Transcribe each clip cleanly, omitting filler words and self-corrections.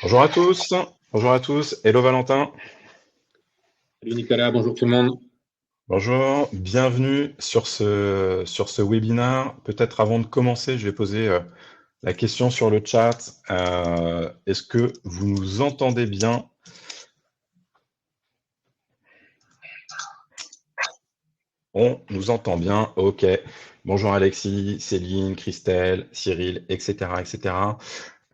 Bonjour à tous, bonjour à tous. Hello Valentin. Salut Nicolas, bonjour tout le monde. Bonjour, bienvenue sur ce webinaire. Peut-être avant de commencer, je vais poser la question sur le chat. Est-ce que vous nous entendez bien? On nous entend bien, ok. Bonjour Alexis, Céline, Christelle, Cyril, etc., etc.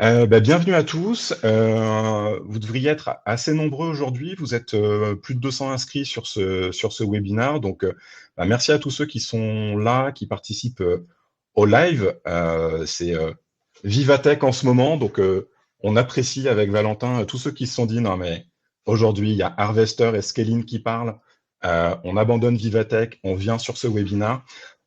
Bienvenue à tous. Vous devriez être assez nombreux aujourd'hui. Vous êtes plus de 200 inscrits sur ce webinaire. Donc, merci à tous ceux qui sont là, qui participent au live. C'est Vivatech en ce moment. Donc, on apprécie avec Valentin tous ceux qui se sont dit, non mais aujourd'hui, il y a Harvester et Scaling qui parlent. On abandonne Vivatech, on vient sur ce webinaire.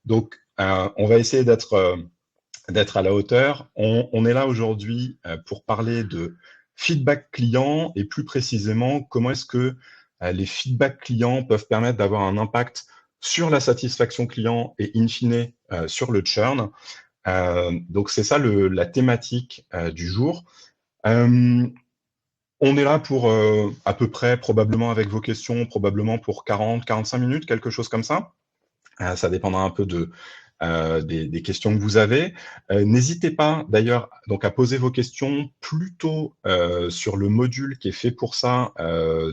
Donc, on va essayer d'être à la hauteur. On est là aujourd'hui pour parler de feedback client et plus précisément comment est-ce que les feedbacks clients peuvent permettre d'avoir un impact sur la satisfaction client et in fine sur le churn. Donc c'est ça la thématique du jour. Euh, on est là pour à peu près, probablement avec vos questions, probablement pour 40-45 minutes, quelque chose comme ça. Ça dépendra un peu des questions que vous avez. N'hésitez pas d'ailleurs donc à poser vos questions plutôt sur le module qui est fait pour ça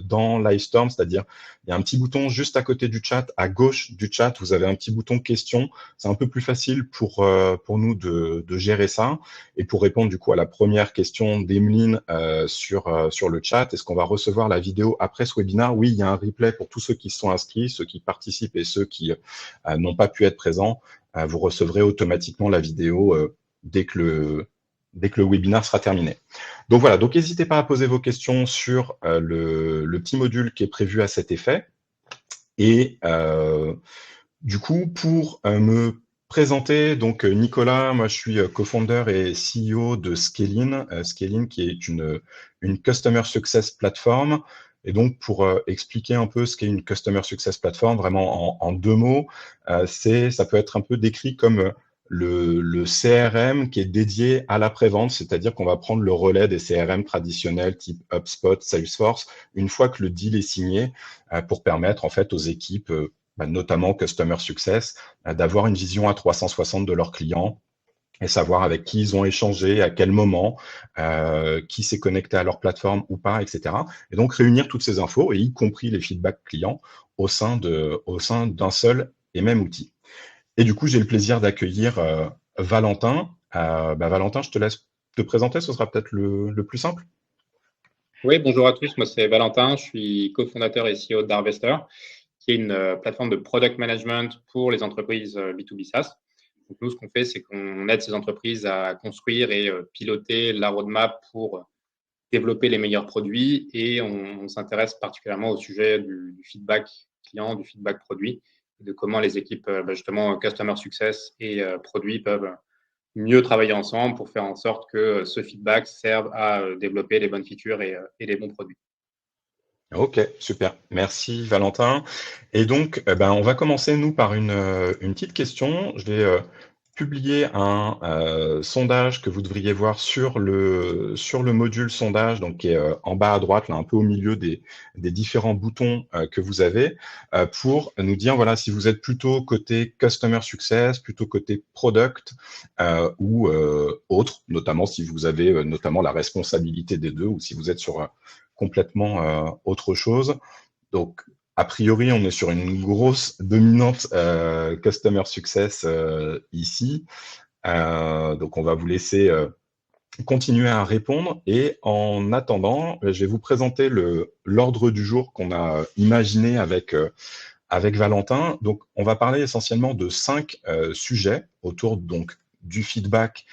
dans Livestorm, c'est-à-dire il y a un petit bouton juste à côté du chat, à gauche du chat, vous avez un petit bouton questions. C'est un peu plus facile pour nous de gérer ça. Et pour répondre du coup à la première question d'Emeline sur le chat, est-ce qu'on va recevoir la vidéo après ce webinaire? Oui, il y a un replay pour tous ceux qui sont inscrits, ceux qui participent et ceux qui n'ont pas pu être présents. Vous recevrez automatiquement la vidéo dès que le webinaire sera terminé. Donc voilà, donc n'hésitez pas à poser vos questions sur le petit module qui est prévu à cet effet. Et du coup, pour me présenter, donc Nicolas, moi je suis co-founder et CEO de Scalin, Scalin qui est une Customer Success Platform. Et donc, pour expliquer un peu ce qu'est une Customer Success Platform, vraiment en deux mots, ça peut être un peu décrit comme le CRM qui est dédié à l'après-vente, c'est-à-dire qu'on va prendre le relais des CRM traditionnels type HubSpot, Salesforce, une fois que le deal est signé, pour permettre en fait aux équipes, notamment Customer Success, d'avoir une vision à 360 de leurs clients et savoir avec qui ils ont échangé, à quel moment, qui s'est connecté à leur plateforme ou pas, etc. Et donc réunir toutes ces infos, et y compris les feedbacks clients, au sein d'un seul et même outil. Et du coup, j'ai le plaisir d'accueillir Valentin. Valentin, je te laisse te présenter, ce sera peut-être le plus simple. Oui, bonjour à tous, moi c'est Valentin, je suis cofondateur et CEO d'Harvester, qui est une plateforme de product management pour les entreprises B2B SaaS. Donc nous, ce qu'on fait, c'est qu'on aide ces entreprises à construire et piloter la roadmap pour développer les meilleurs produits et on s'intéresse particulièrement au sujet du feedback client, du feedback produit, de comment les équipes, justement, Customer Success et produits peuvent mieux travailler ensemble pour faire en sorte que ce feedback serve à développer les bonnes features et les bons produits. Ok, super. Merci Valentin. Et donc, on va commencer, nous, par une petite question. Je vais publier un sondage que vous devriez voir sur le module sondage, donc qui est en bas à droite, là, un peu au milieu des différents boutons que vous avez, pour nous dire, voilà, si vous êtes plutôt côté Customer Success, plutôt côté Product ou autre, notamment si vous avez notamment la responsabilité des deux ou si vous êtes sur complètement autre chose. Donc, a priori, on est sur une grosse dominante Customer Success ici. Donc, on va vous laisser continuer à répondre. Et en attendant, je vais vous présenter l'ordre du jour qu'on a imaginé avec Valentin. Donc, on va parler essentiellement de 5 sujets autour donc du feedback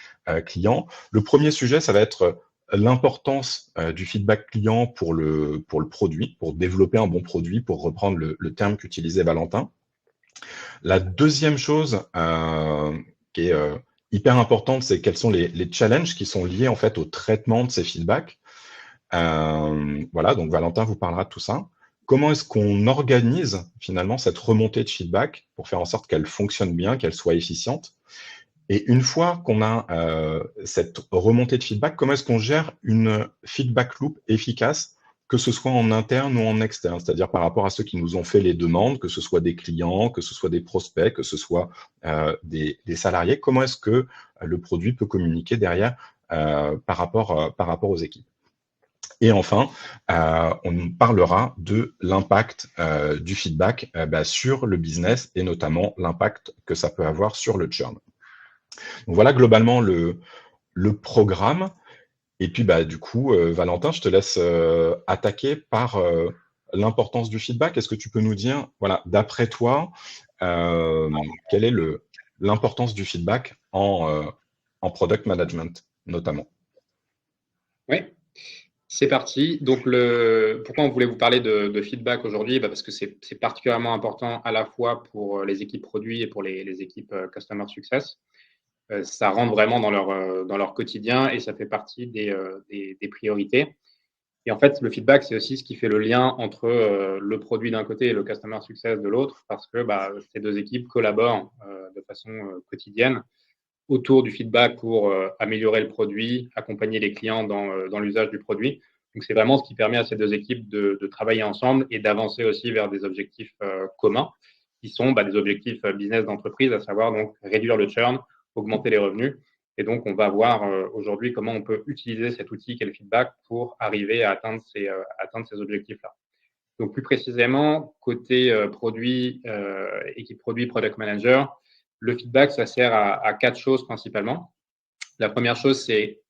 client. Le premier sujet, ça va être l'importance du feedback client pour le produit, pour développer un bon produit, pour reprendre le terme qu'utilisait Valentin. La deuxième chose qui est hyper importante, c'est quels sont les challenges qui sont liés en fait au traitement de ces feedbacks. Voilà, donc Valentin vous parlera de tout ça. Comment est-ce qu'on organise finalement cette remontée de feedback pour faire en sorte qu'elle fonctionne bien, qu'elle soit efficiente? Et une fois qu'on a cette remontée de feedback, comment est-ce qu'on gère une feedback loop efficace, que ce soit en interne ou en externe, c'est-à-dire par rapport à ceux qui nous ont fait les demandes, que ce soit des clients, que ce soit des prospects, que ce soit des salariés, comment est-ce que le produit peut communiquer derrière par rapport aux équipes. Et enfin, on parlera de l'impact du feedback sur le business et notamment l'impact que ça peut avoir sur le churn. Donc voilà globalement le programme. Et puis du coup, Valentin, je te laisse attaquer par l'importance du feedback. Est-ce que tu peux nous dire, voilà, d'après toi, quelle est l'importance du feedback en product management notamment? Oui, c'est parti. Donc, pourquoi on voulait vous parler de feedback aujourd'hui? Parce que c'est particulièrement important à la fois pour les équipes produits et pour les équipes Customer Success. Ça rentre vraiment dans leur quotidien et ça fait partie des priorités. Et en fait, le feedback, c'est aussi ce qui fait le lien entre le produit d'un côté et le Customer Success de l'autre, parce que ces deux équipes collaborent de façon quotidienne autour du feedback pour améliorer le produit, accompagner les clients dans l'usage du produit. Donc, c'est vraiment ce qui permet à ces deux équipes de travailler ensemble et d'avancer aussi vers des objectifs communs, qui sont des objectifs business d'entreprise, à savoir donc réduire le churn, augmenter les revenus. Et donc, on va voir aujourd'hui comment on peut utiliser cet outil qu'est le feedback pour arriver à atteindre ces objectifs-là. Donc, plus précisément, côté produit, équipe produit, product manager, le feedback, ça sert à 4 choses principalement. La première chose, c'est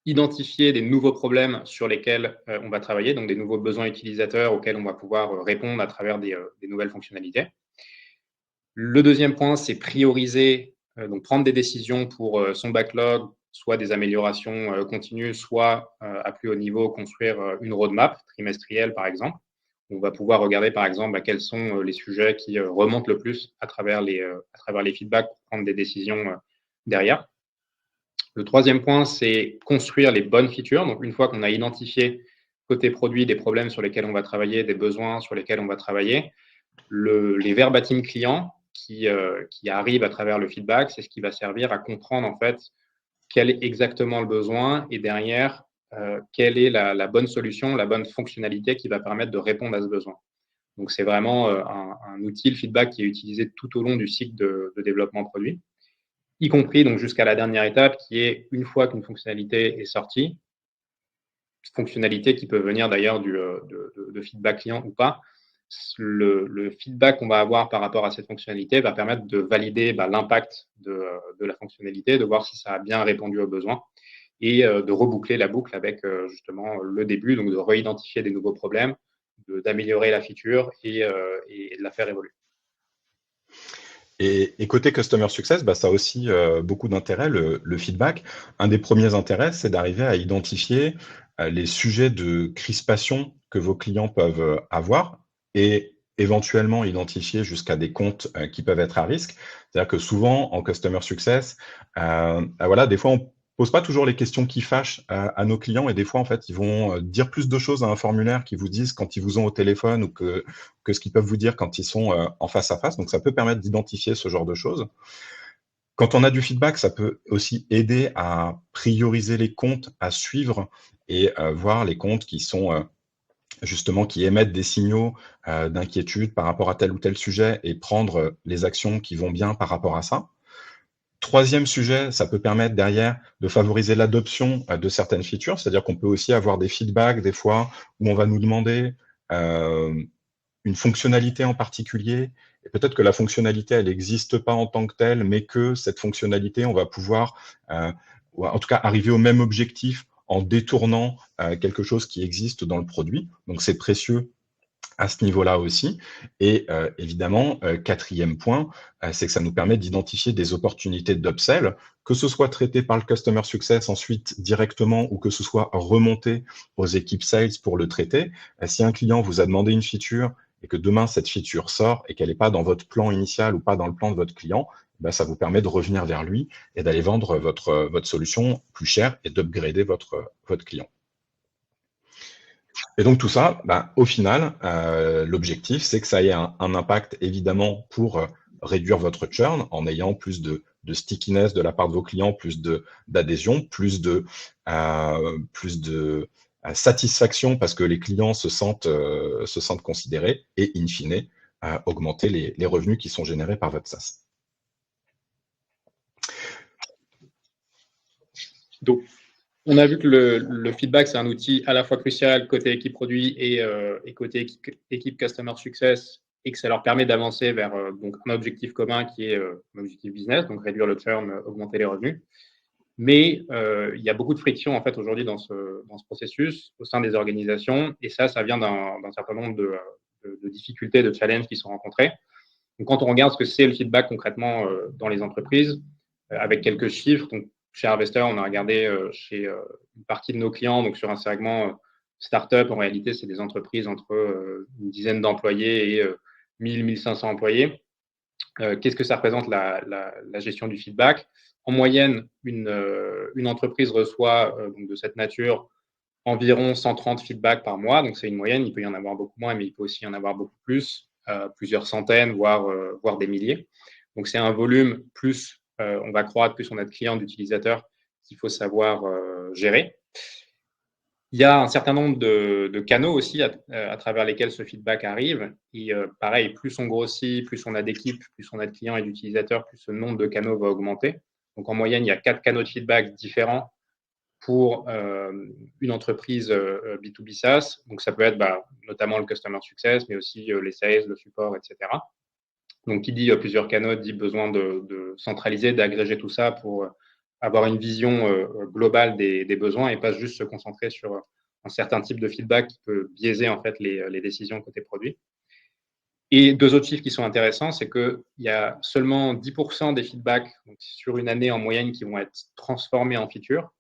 identifier des nouveaux problèmes sur lesquels on va travailler, donc des nouveaux besoins utilisateurs auxquels on va pouvoir répondre à travers des nouvelles fonctionnalités. Le deuxième point, c'est prioriser, donc prendre des décisions pour son backlog, soit des améliorations continues, soit à plus haut niveau, construire une roadmap trimestrielle, par exemple. On va pouvoir regarder, par exemple, quels sont les sujets qui remontent le plus à travers les feedbacks pour prendre des décisions derrière. Le troisième point, c'est construire les bonnes features. Donc, une fois qu'on a identifié côté produit des problèmes sur lesquels on va travailler, des besoins sur lesquels on va travailler, les verbatim clients qui arrivent à travers le feedback, c'est ce qui va servir à comprendre en fait quel est exactement le besoin et derrière, quelle est la bonne solution, la bonne fonctionnalité qui va permettre de répondre à ce besoin. Donc, c'est vraiment un outil, le feedback, qui est utilisé tout au long du cycle de développement produit, y compris donc jusqu'à la dernière étape qui est une fois qu'une fonctionnalité est sortie, fonctionnalité qui peut venir d'ailleurs de feedback client ou pas. Le feedback qu'on va avoir par rapport à cette fonctionnalité va permettre de valider l'impact de la fonctionnalité, de voir si ça a bien répondu aux besoins et de reboucler la boucle avec justement le début, donc de réidentifier des nouveaux problèmes, d'améliorer la feature et de la faire évoluer. Et côté Customer Success, ça a aussi beaucoup d'intérêt, le feedback. Un des premiers intérêts, c'est d'arriver à identifier les sujets de crispation que vos clients peuvent avoir et éventuellement identifier jusqu'à des comptes qui peuvent être à risque. C'est-à-dire que souvent, en Customer Success, voilà, des fois, on pose pas toujours les questions qui fâchent à nos clients et des fois, en fait, ils vont dire plus de choses à un formulaire qu'ils vous disent quand ils vous ont au téléphone ou que ce qu'ils peuvent vous dire quand ils sont en face à face. Donc, ça peut permettre d'identifier ce genre de choses. Quand on a du feedback, ça peut aussi aider à prioriser les comptes à suivre et voir les comptes qui sont justement qui émettent des signaux d'inquiétude par rapport à tel ou tel sujet et prendre les actions qui vont bien par rapport à ça. Troisième sujet, ça peut permettre derrière de favoriser l'adoption de certaines features, c'est-à-dire qu'on peut aussi avoir des feedbacks des fois où on va nous demander une fonctionnalité en particulier, et peut-être que la fonctionnalité, elle n'existe pas en tant que telle, mais que cette fonctionnalité, on va pouvoir, ou en tout cas, arriver au même objectif en détournant quelque chose qui existe dans le produit. Donc, c'est précieux à ce niveau-là aussi. Et évidemment, quatrième point, c'est que ça nous permet d'identifier des opportunités d'upsell, que ce soit traité par le Customer Success ensuite directement ou que ce soit remonté aux équipes Sales pour le traiter. Si un client vous a demandé une feature et que demain cette feature sort et qu'elle n'est pas dans votre plan initial ou pas dans le plan de votre client, ça vous permet de revenir vers lui et d'aller vendre votre solution plus chère et d'upgrader votre client. Et donc tout ça, au final, l'objectif, c'est que ça ait un impact évidemment pour réduire votre churn en ayant plus de stickiness de la part de vos clients, plus d'adhésion, plus de satisfaction parce que les clients se sentent considérés et, in fine, augmenter les revenus qui sont générés par votre SaaS. Donc, on a vu que le feedback, c'est un outil à la fois crucial côté équipe produit et côté équipe Customer Success, et que ça leur permet d'avancer vers donc un objectif commun qui est un objectif business, donc réduire le churn, augmenter les revenus. Mais il y a beaucoup de friction en fait aujourd'hui dans ce processus au sein des organisations, et ça vient d'un certain nombre de difficultés, de challenges qui sont rencontrés. Donc, quand on regarde ce que c'est le feedback concrètement dans les entreprises, avec quelques chiffres, donc chez Harvester, on a regardé chez une partie de nos clients, donc sur un segment startup, en réalité, c'est des entreprises entre une dizaine d'employés et 1000-1500 employés. Qu'est-ce que ça représente la gestion du feedback? En moyenne, une entreprise reçoit donc de cette nature environ 130 feedbacks par mois. Donc, c'est une moyenne. Il peut y en avoir beaucoup moins, mais il peut aussi y en avoir beaucoup plus, plusieurs centaines, voire des milliers. Donc, c'est un volume plus on va croître, plus on a de clients, d'utilisateurs qu'il faut savoir gérer. Il y a un certain nombre de canaux aussi à travers lesquels ce feedback arrive. Et pareil, plus on grossit, plus on a d'équipes, plus on a de clients et d'utilisateurs, plus ce nombre de canaux va augmenter. Donc, en moyenne, il y a 4 canaux de feedback différents pour une entreprise B2B SaaS. Donc, ça peut être notamment le Customer Success, mais aussi les sales, le support, etc. Donc, qui dit plusieurs canaux, dit besoin de centraliser, d'agréger tout ça pour avoir une vision globale des besoins et pas juste se concentrer sur un certain type de feedback qui peut biaiser en fait les décisions côté produit. Et 2 autres chiffres qui sont intéressants, c'est qu'il y a seulement 10% des feedbacks donc sur une année en moyenne qui vont être transformés en features.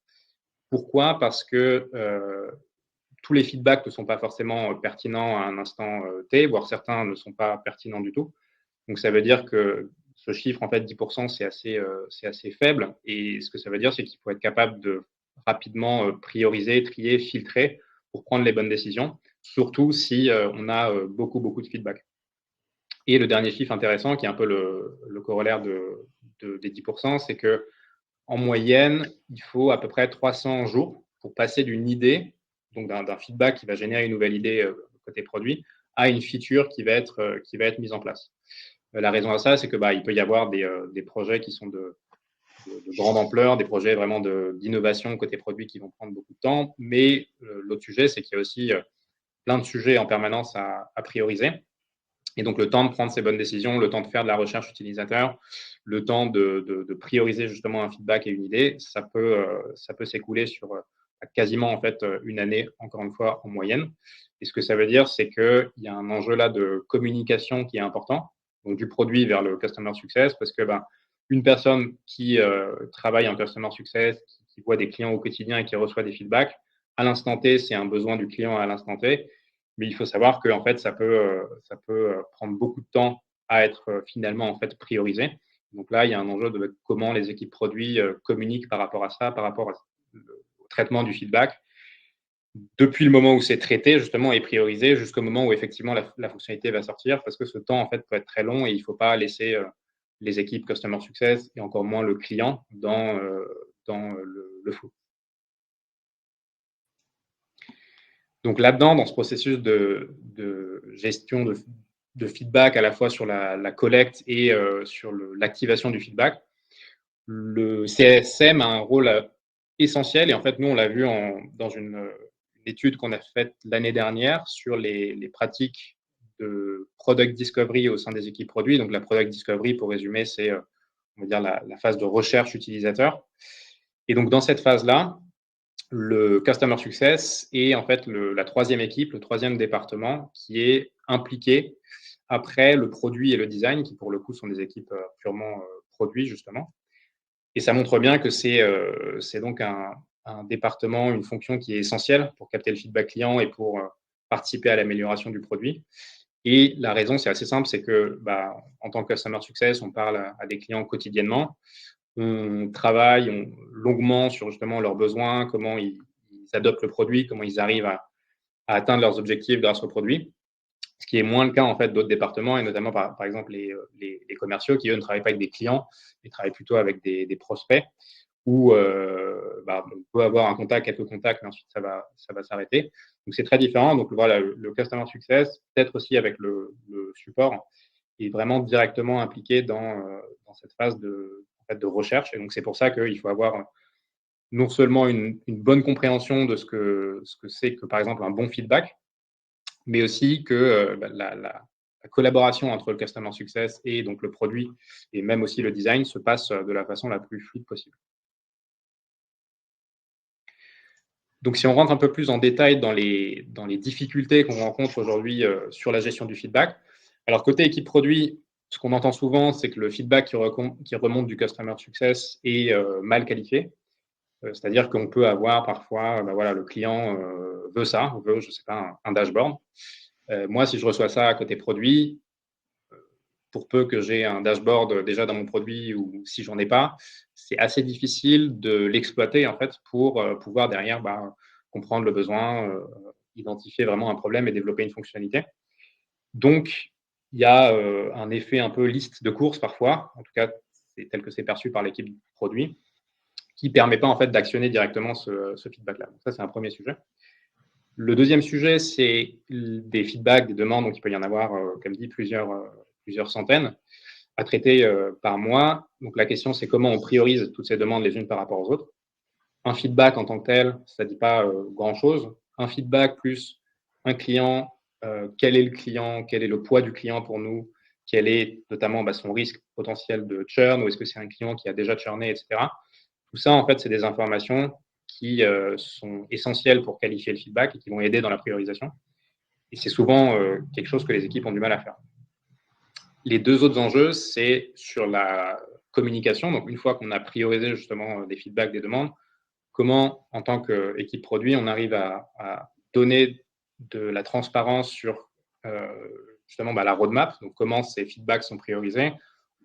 Pourquoi? Parce que tous les feedbacks ne sont pas forcément pertinents à un instant T, voire certains ne sont pas pertinents du tout. Donc, ça veut dire que ce chiffre, en fait, 10%, c'est assez faible. Et ce que ça veut dire, c'est qu'il faut être capable de rapidement prioriser, trier, filtrer pour prendre les bonnes décisions, surtout si on a beaucoup de feedback. Et le dernier chiffre intéressant, qui est un peu le corollaire des 10%, c'est que en moyenne, il faut à peu près 300 jours pour passer d'une idée, donc d'un feedback qui va générer une nouvelle idée côté produit, à une feature qui va être mise en place. La raison à ça, c'est que il peut y avoir des projets qui sont de grande ampleur, des projets vraiment d'innovation côté produit qui vont prendre beaucoup de temps. Mais l'autre sujet, c'est qu'il y a aussi plein de sujets en permanence à prioriser. Et donc, le temps de prendre ces bonnes décisions, le temps de faire de la recherche utilisateur, le temps de prioriser justement un feedback et une idée, ça peut s'écouler sur quasiment en fait une année, encore une fois, en moyenne. Et ce que ça veut dire, c'est qu'il y a un enjeu là de communication qui est important, donc du produit vers le Customer Success, parce que une personne qui travaille en Customer Success, qui voit des clients au quotidien et qui reçoit des feedbacks, à l'instant T, c'est un besoin du client à l'instant T. Mais il faut savoir que en fait, ça peut prendre beaucoup de temps à être finalement en fait priorisé. Donc là, il y a un enjeu de comment les équipes produits communiquent par rapport à ça, par rapport au traitement du feedback, depuis le moment où c'est traité justement et priorisé jusqu'au moment où effectivement la fonctionnalité va sortir, parce que ce temps en fait peut être très long et il ne faut pas laisser les équipes Customer Success et encore moins le client dans le flou. Donc là-dedans, dans ce processus de gestion de feedback, à la fois sur la collecte et sur l'activation du feedback, le CSM a un rôle essentiel. Et en fait, nous, on l'a vu dans une étude qu'on a faite l'année dernière sur les pratiques de product discovery au sein des équipes produits. Donc, la product discovery, pour résumer, c'est on va dire la phase de recherche utilisateur. Et donc, dans cette phase-là, le Customer Success est en fait la troisième équipe, le troisième département qui est impliqué après le produit et le design, qui pour le coup sont des équipes purement produits justement. Et ça montre bien que c'est donc un département, une fonction qui est essentielle pour capter le feedback client et pour participer à l'amélioration du produit. Et la raison, c'est assez simple, c'est que en tant que Customer Success, on parle à des clients quotidiennement. On travaille longuement sur justement leurs besoins, comment ils adoptent le produit, comment ils arrivent à atteindre leurs objectifs grâce au produit. ce qui est moins le cas en fait d'autres départements, et notamment par exemple les commerciaux qui, eux, ne travaillent pas avec des clients, ils travaillent plutôt avec des prospects, où on peut avoir un contact, quelques contacts, mais ensuite ça va s'arrêter. Donc c'est très différent. Donc voilà, le Customer Success, peut-être aussi avec le support, est vraiment directement impliqué dans cette phase de recherche. Et donc c'est pour ça qu'il faut avoir non seulement une bonne compréhension de ce que c'est que, par exemple, un bon feedback, mais aussi que la collaboration entre le Customer Success et donc le produit, et même aussi le design, se passe de la façon la plus fluide possible. Donc, si on rentre un peu plus en détail dans les difficultés qu'on rencontre aujourd'hui sur la gestion du feedback, alors côté équipe produit, ce qu'on entend souvent, c'est que le feedback qui remonte du Customer Success est mal qualifié. C'est-à-dire qu'on peut avoir parfois, le client veut ça, veut, je sais pas, un dashboard. Moi, si je reçois ça à côté produit, pour peu que j'ai un dashboard déjà dans mon produit, ou si j'en ai pas, c'est assez difficile de l'exploiter en fait pour pouvoir derrière comprendre le besoin, identifier vraiment un problème et développer une fonctionnalité. Donc, il y a un effet un peu liste de courses parfois, en tout cas c'est tel que c'est perçu par l'équipe produit, qui ne permet pas en fait d'actionner directement ce feedback-là. Donc ça, c'est un premier sujet. Le deuxième sujet, c'est des feedbacks, des demandes. Donc il peut y en avoir, comme dit, plusieurs centaines à traiter par mois. Donc la question, c'est comment on priorise toutes ces demandes les unes par rapport aux autres. Un feedback en tant que tel, ça ne dit pas grand-chose. Un feedback plus un client, quel est le client, quel est le poids du client pour nous, quel est notamment son risque potentiel de churn, ou est-ce que c'est un client qui a déjà churné, etc. Tout ça, en fait, c'est des informations qui sont essentielles pour qualifier le feedback et qui vont aider dans la priorisation. Et c'est souvent quelque chose que les équipes ont du mal à faire. Les deux autres enjeux, c'est sur la communication. Donc, une fois qu'on a priorisé justement des feedbacks, des demandes, comment, en tant qu'équipe produit, on arrive à donner de la transparence sur justement la roadmap. Donc, comment ces feedbacks sont priorisés,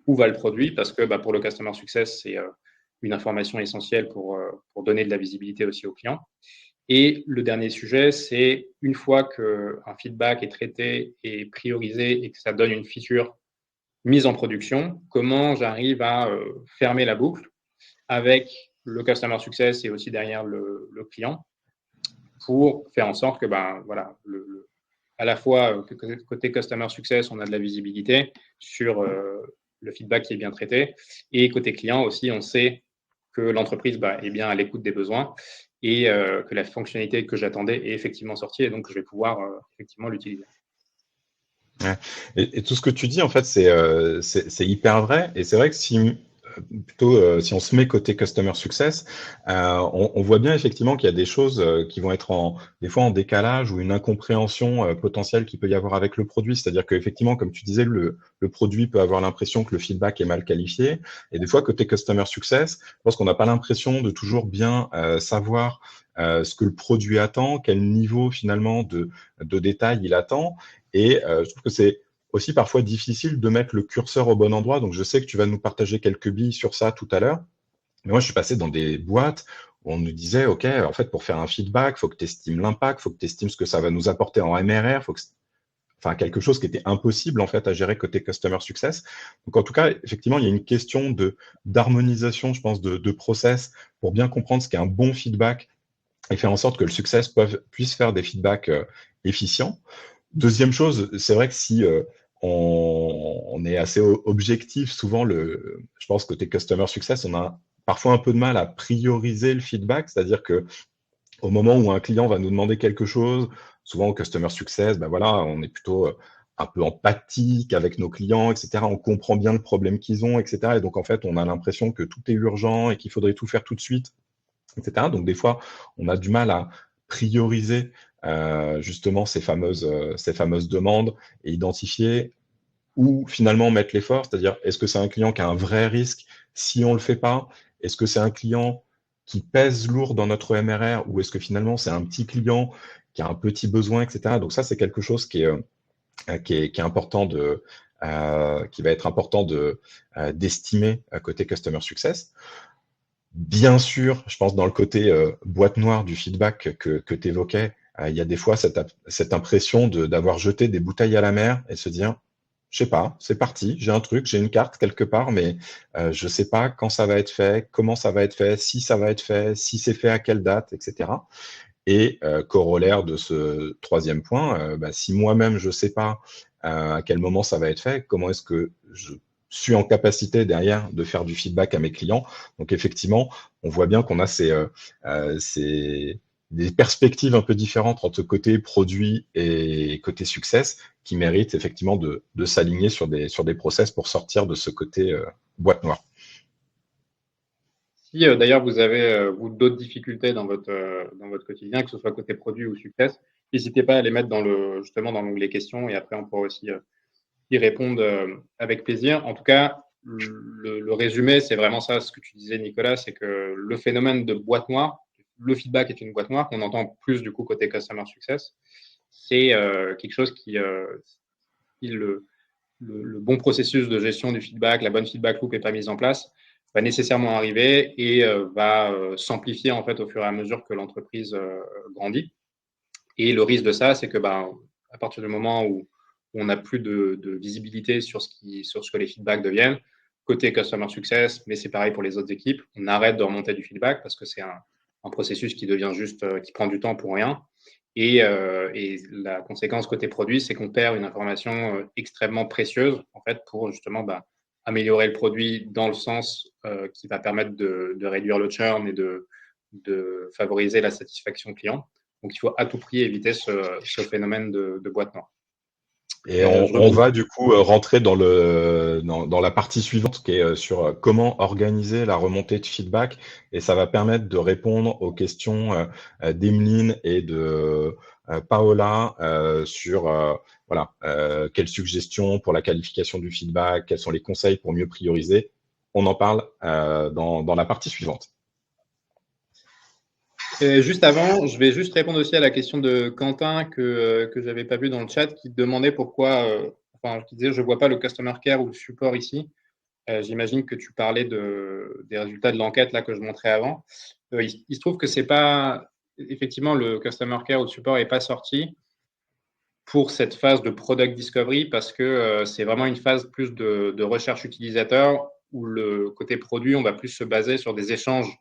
où va le produit, parce que pour le Customer Success, c'est une information essentielle pour donner de la visibilité aussi aux clients. Et le dernier sujet, c'est une fois qu'un feedback est traité et priorisé et que ça donne une feature mise en production, comment j'arrive à fermer la boucle avec le Customer Success et aussi derrière le client, pour faire en sorte que à la fois côté Customer Success, on a de la visibilité sur le feedback qui est bien traité, et côté client aussi, on sait que l'entreprise est bien à l'écoute des besoins et que la fonctionnalité que j'attendais est effectivement sortie, et donc je vais pouvoir effectivement l'utiliser. Ouais. Et tout ce que tu dis, en fait, c'est hyper vrai. Et c'est vrai que si on se met côté Customer Success, on voit bien effectivement qu'il y a des choses qui vont être des fois en décalage, ou une incompréhension potentielle qu'il peut y avoir avec le produit. C'est-à-dire qu'effectivement, comme tu disais, le produit peut avoir l'impression que le feedback est mal qualifié. Et des fois, côté Customer Success, je pense qu'on n'a pas l'impression de toujours bien savoir ce que le produit attend, quel niveau finalement de détail il attend. Et je trouve que c'est aussi parfois difficile de mettre le curseur au bon endroit. Donc, je sais que tu vas nous partager quelques billes sur ça tout à l'heure. Mais moi, je suis passé dans des boîtes où on nous disait, OK, en fait, pour faire un feedback, il faut que tu estimes l'impact, il faut que tu estimes ce que ça va nous apporter en MRR, enfin, quelque chose qui était impossible en fait à gérer côté Customer Success. Donc, en tout cas, effectivement, il y a une question d'harmonisation, je pense, de process, pour bien comprendre ce qu'est un bon feedback et faire en sorte que le success puisse faire des feedbacks efficients. Deuxième chose, c'est vrai que si on est assez objectif, souvent, je pense côté Customer Success, on a parfois un peu de mal à prioriser le feedback, c'est-à-dire que au moment où un client va nous demander quelque chose, souvent au Customer Success, on est plutôt un peu empathique avec nos clients, etc. On comprend bien le problème qu'ils ont, etc. Et donc, en fait, on a l'impression que tout est urgent et qu'il faudrait tout faire tout de suite, etc. Donc, des fois, on a du mal à prioriser justement ces fameuses demandes, et identifier où finalement mettre l'effort, c'est-à-dire est-ce que c'est un client qui a un vrai risque si on ne le fait pas? Est-ce que c'est un client qui pèse lourd dans notre MRR, ou est-ce que finalement c'est un petit client qui a un petit besoin, etc. Donc ça, c'est quelque chose qui est important qui va être important d'estimer à côté Customer Success. Bien sûr, je pense dans le côté boîte noire du feedback que tu évoquais, il y a des fois cette impression d'avoir jeté des bouteilles à la mer et se dire, je sais pas, c'est parti, j'ai un truc, j'ai une carte quelque part, mais je sais pas quand ça va être fait, comment ça va être fait, si ça va être fait, si c'est fait à quelle date, etc. Et corollaire de ce troisième point, si moi-même je sais pas à quel moment ça va être fait, comment est-ce que je suis en capacité derrière de faire du feedback à mes clients? Donc effectivement, on voit bien qu'on a des perspectives un peu différentes entre côté produit et côté success qui méritent effectivement de s'aligner sur des process pour sortir de ce côté boîte noire. Si d'ailleurs vous avez vous d'autres difficultés dans votre quotidien, que ce soit côté produit ou success, n'hésitez pas à les mettre justement dans l'onglet questions et après on pourra aussi y répondre avec plaisir. En tout cas, le résumé, c'est vraiment ça, ce que tu disais Nicolas, c'est que le phénomène de boîte noire, le feedback est une boîte noire, qu'on entend plus du coup côté customer success, c'est quelque chose qui le bon processus de gestion du feedback, la bonne feedback loop n'est pas mise en place, va nécessairement arriver et va s'amplifier en fait au fur et à mesure que l'entreprise grandit. Et le risque de ça, c'est que à partir du moment où on n'a plus de visibilité sur ce que les feedbacks deviennent, côté customer success, mais c'est pareil pour les autres équipes, on arrête de remonter du feedback parce que c'est un processus qui devient juste, qui prend du temps pour rien. Et la conséquence côté produit, c'est qu'on perd une information extrêmement précieuse en fait pour justement améliorer le produit dans le sens qui va permettre de réduire le churn et de favoriser la satisfaction client. Donc, il faut à tout prix éviter ce phénomène de boîte noire. Et on va du coup rentrer dans la partie suivante qui est sur comment organiser la remontée de feedback et ça va permettre de répondre aux questions d'Emeline et de Paola sur voilà, quelles suggestions pour la qualification du feedback, quels sont les conseils pour mieux prioriser. On en parle dans la partie suivante. Et juste avant, je vais juste répondre aussi à la question de Quentin que je n'avais pas vu dans le chat, qui demandait pourquoi, qui disait je ne vois pas le customer care ou le support ici. J'imagine que tu parlais des résultats de l'enquête là que je montrais avant. Il se trouve que c'est pas effectivement le customer care ou le support n'est pas sorti pour cette phase de product discovery parce que c'est vraiment une phase plus de recherche utilisateur où le côté produit, on va plus se baser sur des échanges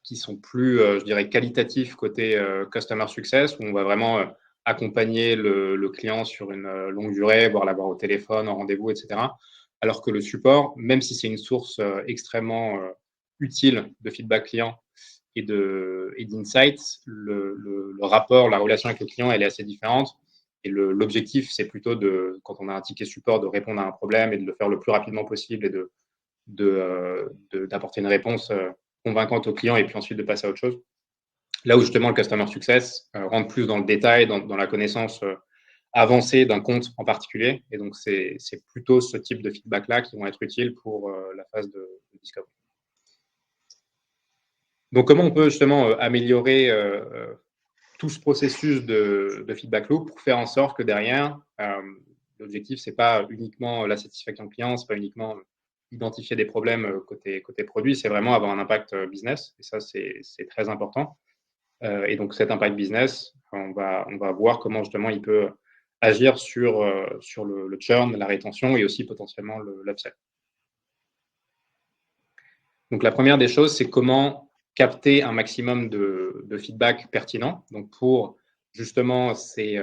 qui sont plus, je dirais, qualitatifs côté customer success, où on va vraiment accompagner le client sur une longue durée, voire l'avoir au téléphone, en rendez-vous, etc. Alors que le support, même si c'est une source extrêmement utile de feedback client et d'insights, le rapport, la relation avec le client, elle est assez différente. Et l'objectif, c'est plutôt quand on a un ticket support, de répondre à un problème et de le faire le plus rapidement possible et d'apporter une réponse convaincante au client et puis ensuite de passer à autre chose. Là où justement le customer success rentre plus dans le détail, dans la connaissance avancée d'un compte en particulier. Et donc, c'est plutôt ce type de feedback-là qui vont être utiles pour la phase de discovery. Donc, comment on peut justement améliorer tout ce processus de feedback loop pour faire en sorte que derrière, l'objectif, ce n'est pas uniquement la satisfaction client, ce n'est pas uniquement identifier des problèmes côté produit, c'est vraiment avoir un impact business. Et ça, c'est très important. Et donc, cet impact business, on va voir comment justement il peut agir sur le churn, la rétention et aussi potentiellement l'upsell. Donc, la première des choses, c'est comment capter un maximum de feedback pertinent. Donc, pour justement ces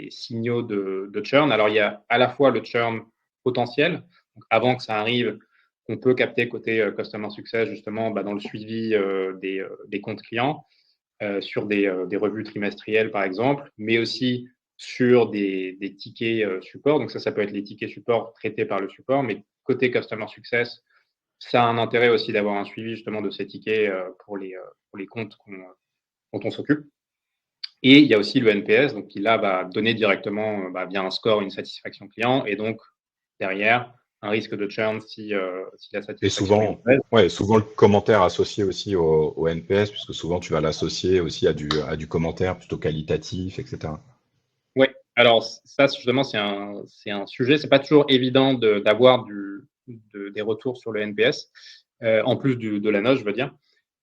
signaux de churn. Alors, il y a à la fois le churn potentiel, donc avant que ça arrive, qu'on peut capter côté Customer Success, justement, dans le suivi des comptes clients, sur des revues trimestrielles, par exemple, mais aussi sur des tickets support. Donc, ça peut être les tickets support traités par le support, mais côté Customer Success, ça a un intérêt aussi d'avoir un suivi justement de ces tickets pour les comptes dont on s'occupe. Et il y a aussi le NPS, donc qui là va donner directement via un score une satisfaction client et donc derrière un risque de churn si la satisfaction et souvent, est mauvaise. souvent le commentaire associé aussi au NPS, puisque souvent tu vas l'associer aussi à du commentaire plutôt qualitatif, etc. Oui, alors ça justement c'est un sujet, c'est pas toujours évident d'avoir des retours sur le NPS, en plus de la note, je veux dire.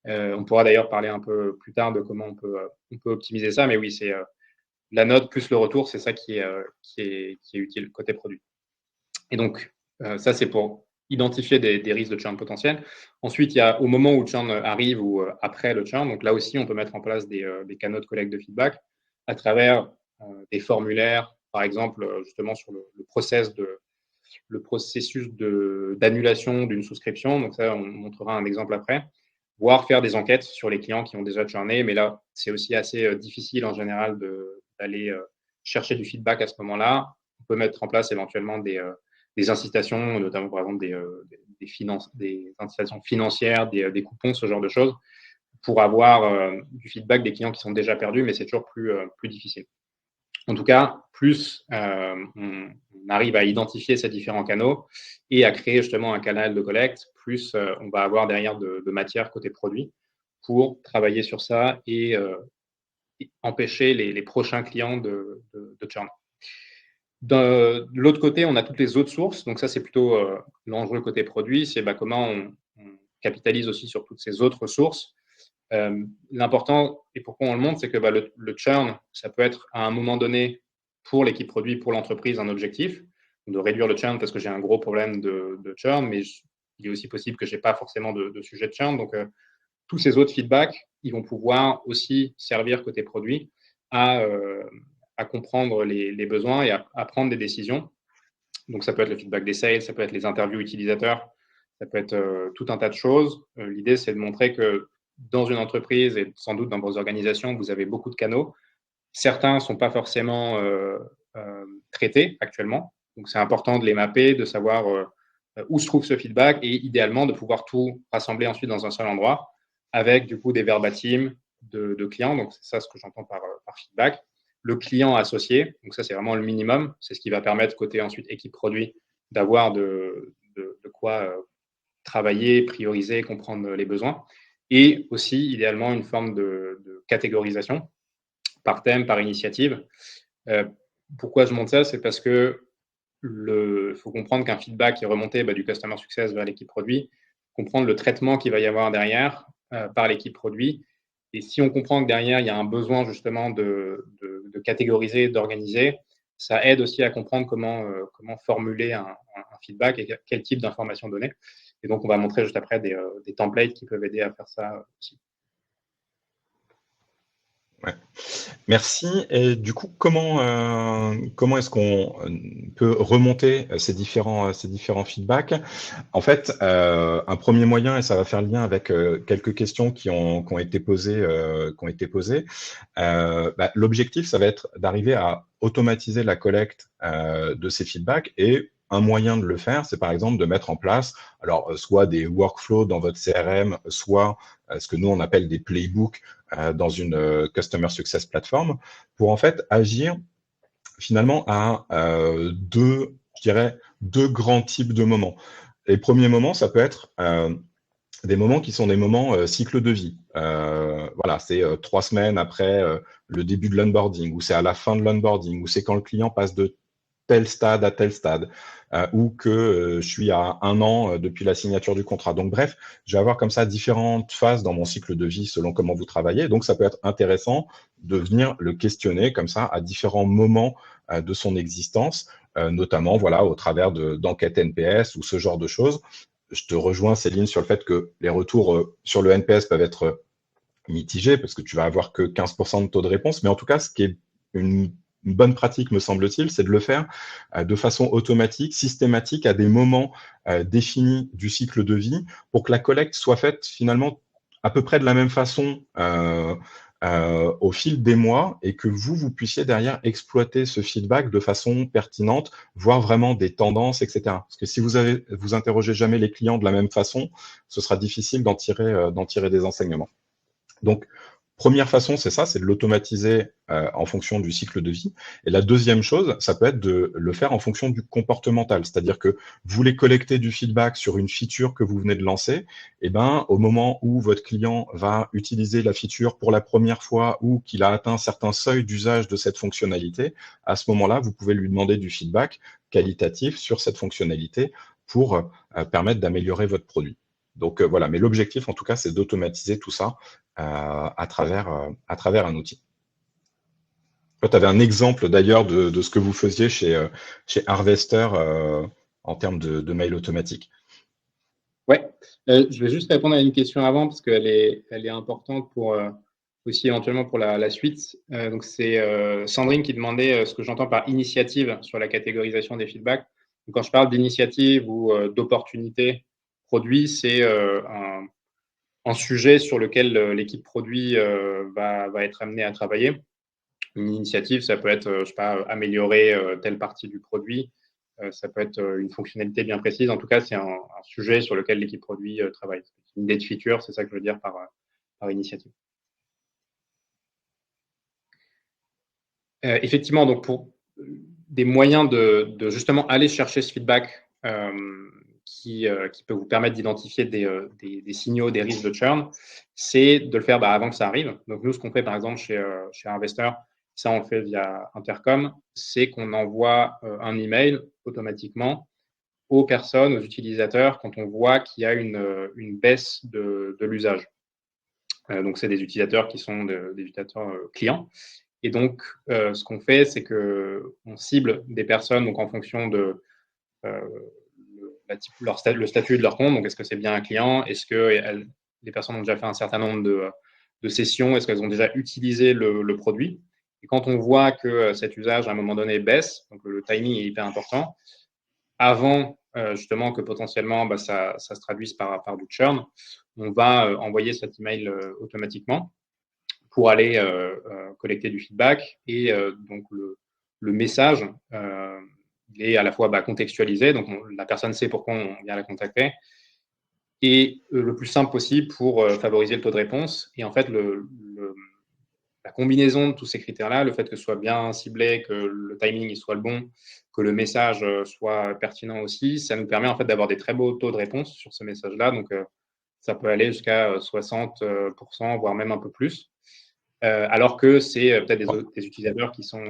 On pourra d'ailleurs parler un peu plus tard de comment on peut optimiser ça, mais oui, c'est la note plus le retour, c'est ça qui est utile côté produit. Et donc, ça, c'est pour identifier des risques de churn potentiels. Ensuite, il y a au moment où le churn arrive ou après le churn, donc là aussi, on peut mettre en place des canaux de collecte de feedback à travers des formulaires, par exemple, justement sur le processus d'annulation d'une souscription. Donc ça, on montrera un exemple après. Voire faire des enquêtes sur les clients qui ont déjà churné. Mais là, c'est aussi assez difficile en général d'aller chercher du feedback à ce moment-là. On peut mettre en place éventuellement des incitations, notamment par exemple des incitations financières, des coupons, ce genre de choses, pour avoir du feedback des clients qui sont déjà perdus, mais c'est toujours plus difficile. En tout cas, plus on arrive à identifier ces différents canaux et à créer justement un canal de collecte, plus on va avoir derrière de matière côté produit pour travailler sur ça et empêcher les prochains clients de churn. De l'autre côté, on a toutes les autres sources. Donc ça, c'est plutôt l'enjeu côté produit. C'est comment on capitalise aussi sur toutes ces autres sources. L'important, et pourquoi on le montre, c'est que le churn, ça peut être à un moment donné pour l'équipe produit, pour l'entreprise, un objectif, de réduire le churn parce que j'ai un gros problème de churn, mais il est aussi possible que je n'ai pas forcément de sujet de churn. Donc, tous ces autres feedbacks, ils vont pouvoir aussi servir côté produit à comprendre les besoins et à prendre des décisions. Donc, ça peut être le feedback des sales, ça peut être les interviews utilisateurs, ça peut être tout un tas de choses. L'idée, c'est de montrer que dans une entreprise et sans doute dans vos organisations, vous avez beaucoup de canaux. Certains ne sont pas forcément traités actuellement. Donc, c'est important de les mapper, de savoir où se trouve ce feedback et idéalement de pouvoir tout rassembler ensuite dans un seul endroit avec du coup des verbatim de clients. Donc, c'est ça ce que j'entends par feedback. Le client associé, donc ça, c'est vraiment le minimum. C'est ce qui va permettre côté ensuite équipe produit d'avoir de quoi travailler, prioriser, comprendre les besoins. Et aussi, idéalement, une forme de catégorisation par thème, par initiative. Pourquoi je montre ça? C'est parce que faut comprendre qu'un feedback est remonté du customer success vers l'équipe produit, comprendre le traitement qu'il va y avoir derrière par l'équipe produit. Et si on comprend que derrière, il y a un besoin justement de catégoriser, d'organiser, ça aide aussi à comprendre comment formuler un feedback et quel type d'informations donner. Et donc, on va montrer juste après des templates qui peuvent aider à faire ça aussi. Ouais. Merci. Et du coup, comment est-ce qu'on peut remonter ces différents feedbacks? En fait, un premier moyen, et ça va faire lien avec quelques questions qui ont été posées, l'objectif, ça va être d'arriver à automatiser la collecte de ces feedbacks. Et un moyen de le faire, c'est par exemple de mettre en place, alors soit des workflows dans votre CRM, soit ce que nous on appelle des playbooks dans une Customer Success Platform, pour en fait agir finalement à deux grands types de moments. Les premiers moments, ça peut être des moments qui sont des moments cycle de vie. Voilà, c'est 3 semaines après le début de l'onboarding, ou c'est à la fin de l'onboarding, ou c'est quand le client passe de tel stade à tel stade, ou que je suis à 1 an depuis la signature du contrat. Donc bref, je vais avoir comme ça différentes phases dans mon cycle de vie selon comment vous travaillez. Donc ça peut être intéressant de venir le questionner comme ça à différents moments de son existence, notamment voilà au travers d'enquêtes NPS ou ce genre de choses. Je te rejoins, Céline, sur le fait que les retours sur le NPS peuvent être mitigés parce que tu vas avoir que 15% de taux de réponse. Mais en tout cas, ce qui est une bonne pratique, me semble-t-il, c'est de le faire de façon automatique, systématique, à des moments définis du cycle de vie pour que la collecte soit faite finalement à peu près de la même façon au fil des mois et que vous puissiez derrière exploiter ce feedback de façon pertinente, voir vraiment des tendances, etc. Parce que si vous interrogez jamais les clients de la même façon, ce sera difficile d'en tirer des enseignements. Donc, première façon, c'est ça, c'est de l'automatiser en fonction du cycle de vie. Et la deuxième chose, ça peut être de le faire en fonction du comportemental. C'est-à-dire que vous voulez collecter du feedback sur une feature que vous venez de lancer, et au moment où votre client va utiliser la feature pour la première fois ou qu'il a atteint certains seuils d'usage de cette fonctionnalité, à ce moment-là, vous pouvez lui demander du feedback qualitatif sur cette fonctionnalité pour permettre d'améliorer votre produit. Donc voilà, mais l'objectif en tout cas, c'est d'automatiser tout ça à travers un outil. Toi, tu avais un exemple d'ailleurs de ce que vous faisiez chez Harvester en termes de mail automatique. Ouais, je vais juste répondre à une question avant parce qu'elle est importante pour aussi éventuellement pour la suite. Donc c'est Sandrine qui demandait ce que j'entends par initiative sur la catégorisation des feedbacks. Donc, quand je parle d'initiative ou d'opportunité produit, c'est un sujet sur lequel l'équipe produit va être amenée à travailler. Une initiative, ça peut être, je sais pas, améliorer telle partie du produit. Ça peut être une fonctionnalité bien précise. En tout cas, c'est un sujet sur lequel l'équipe produit travaille. Une idée de feature, c'est ça que je veux dire par initiative. Effectivement, donc pour des moyens de justement aller chercher ce feedback qui peut vous permettre d'identifier des signaux, des risques de churn, c'est de le faire avant que ça arrive. Donc nous, ce qu'on fait par exemple chez Harvester, ça on le fait via Intercom, c'est qu'on envoie un email automatiquement aux personnes, aux utilisateurs, quand on voit qu'il y a une baisse de l'usage. Donc c'est des utilisateurs qui sont des utilisateurs clients. Et donc, ce qu'on fait, c'est qu'on cible des personnes donc en fonction de le statut de leur compte. Donc, est-ce que c'est bien un client? Est-ce que les personnes ont déjà fait un certain nombre de sessions? Est-ce qu'elles ont déjà utilisé le produit? Et quand on voit que cet usage, à un moment donné, baisse, donc le timing est hyper important, avant justement que potentiellement ça se traduise par du churn, on va envoyer cet email automatiquement pour aller collecter du feedback. Et donc, le message, il est à la fois contextualisé, donc la personne sait pourquoi on vient la contacter, et le plus simple possible pour favoriser le taux de réponse. Et en fait, la combinaison de tous ces critères-là, le fait que ce soit bien ciblé, que le timing il soit le bon, que le message soit pertinent aussi, ça nous permet en fait d'avoir des très beaux taux de réponse sur ce message-là. Donc, ça peut aller jusqu'à 60%, voire même un peu plus. Alors que c'est peut-être des utilisateurs qui sont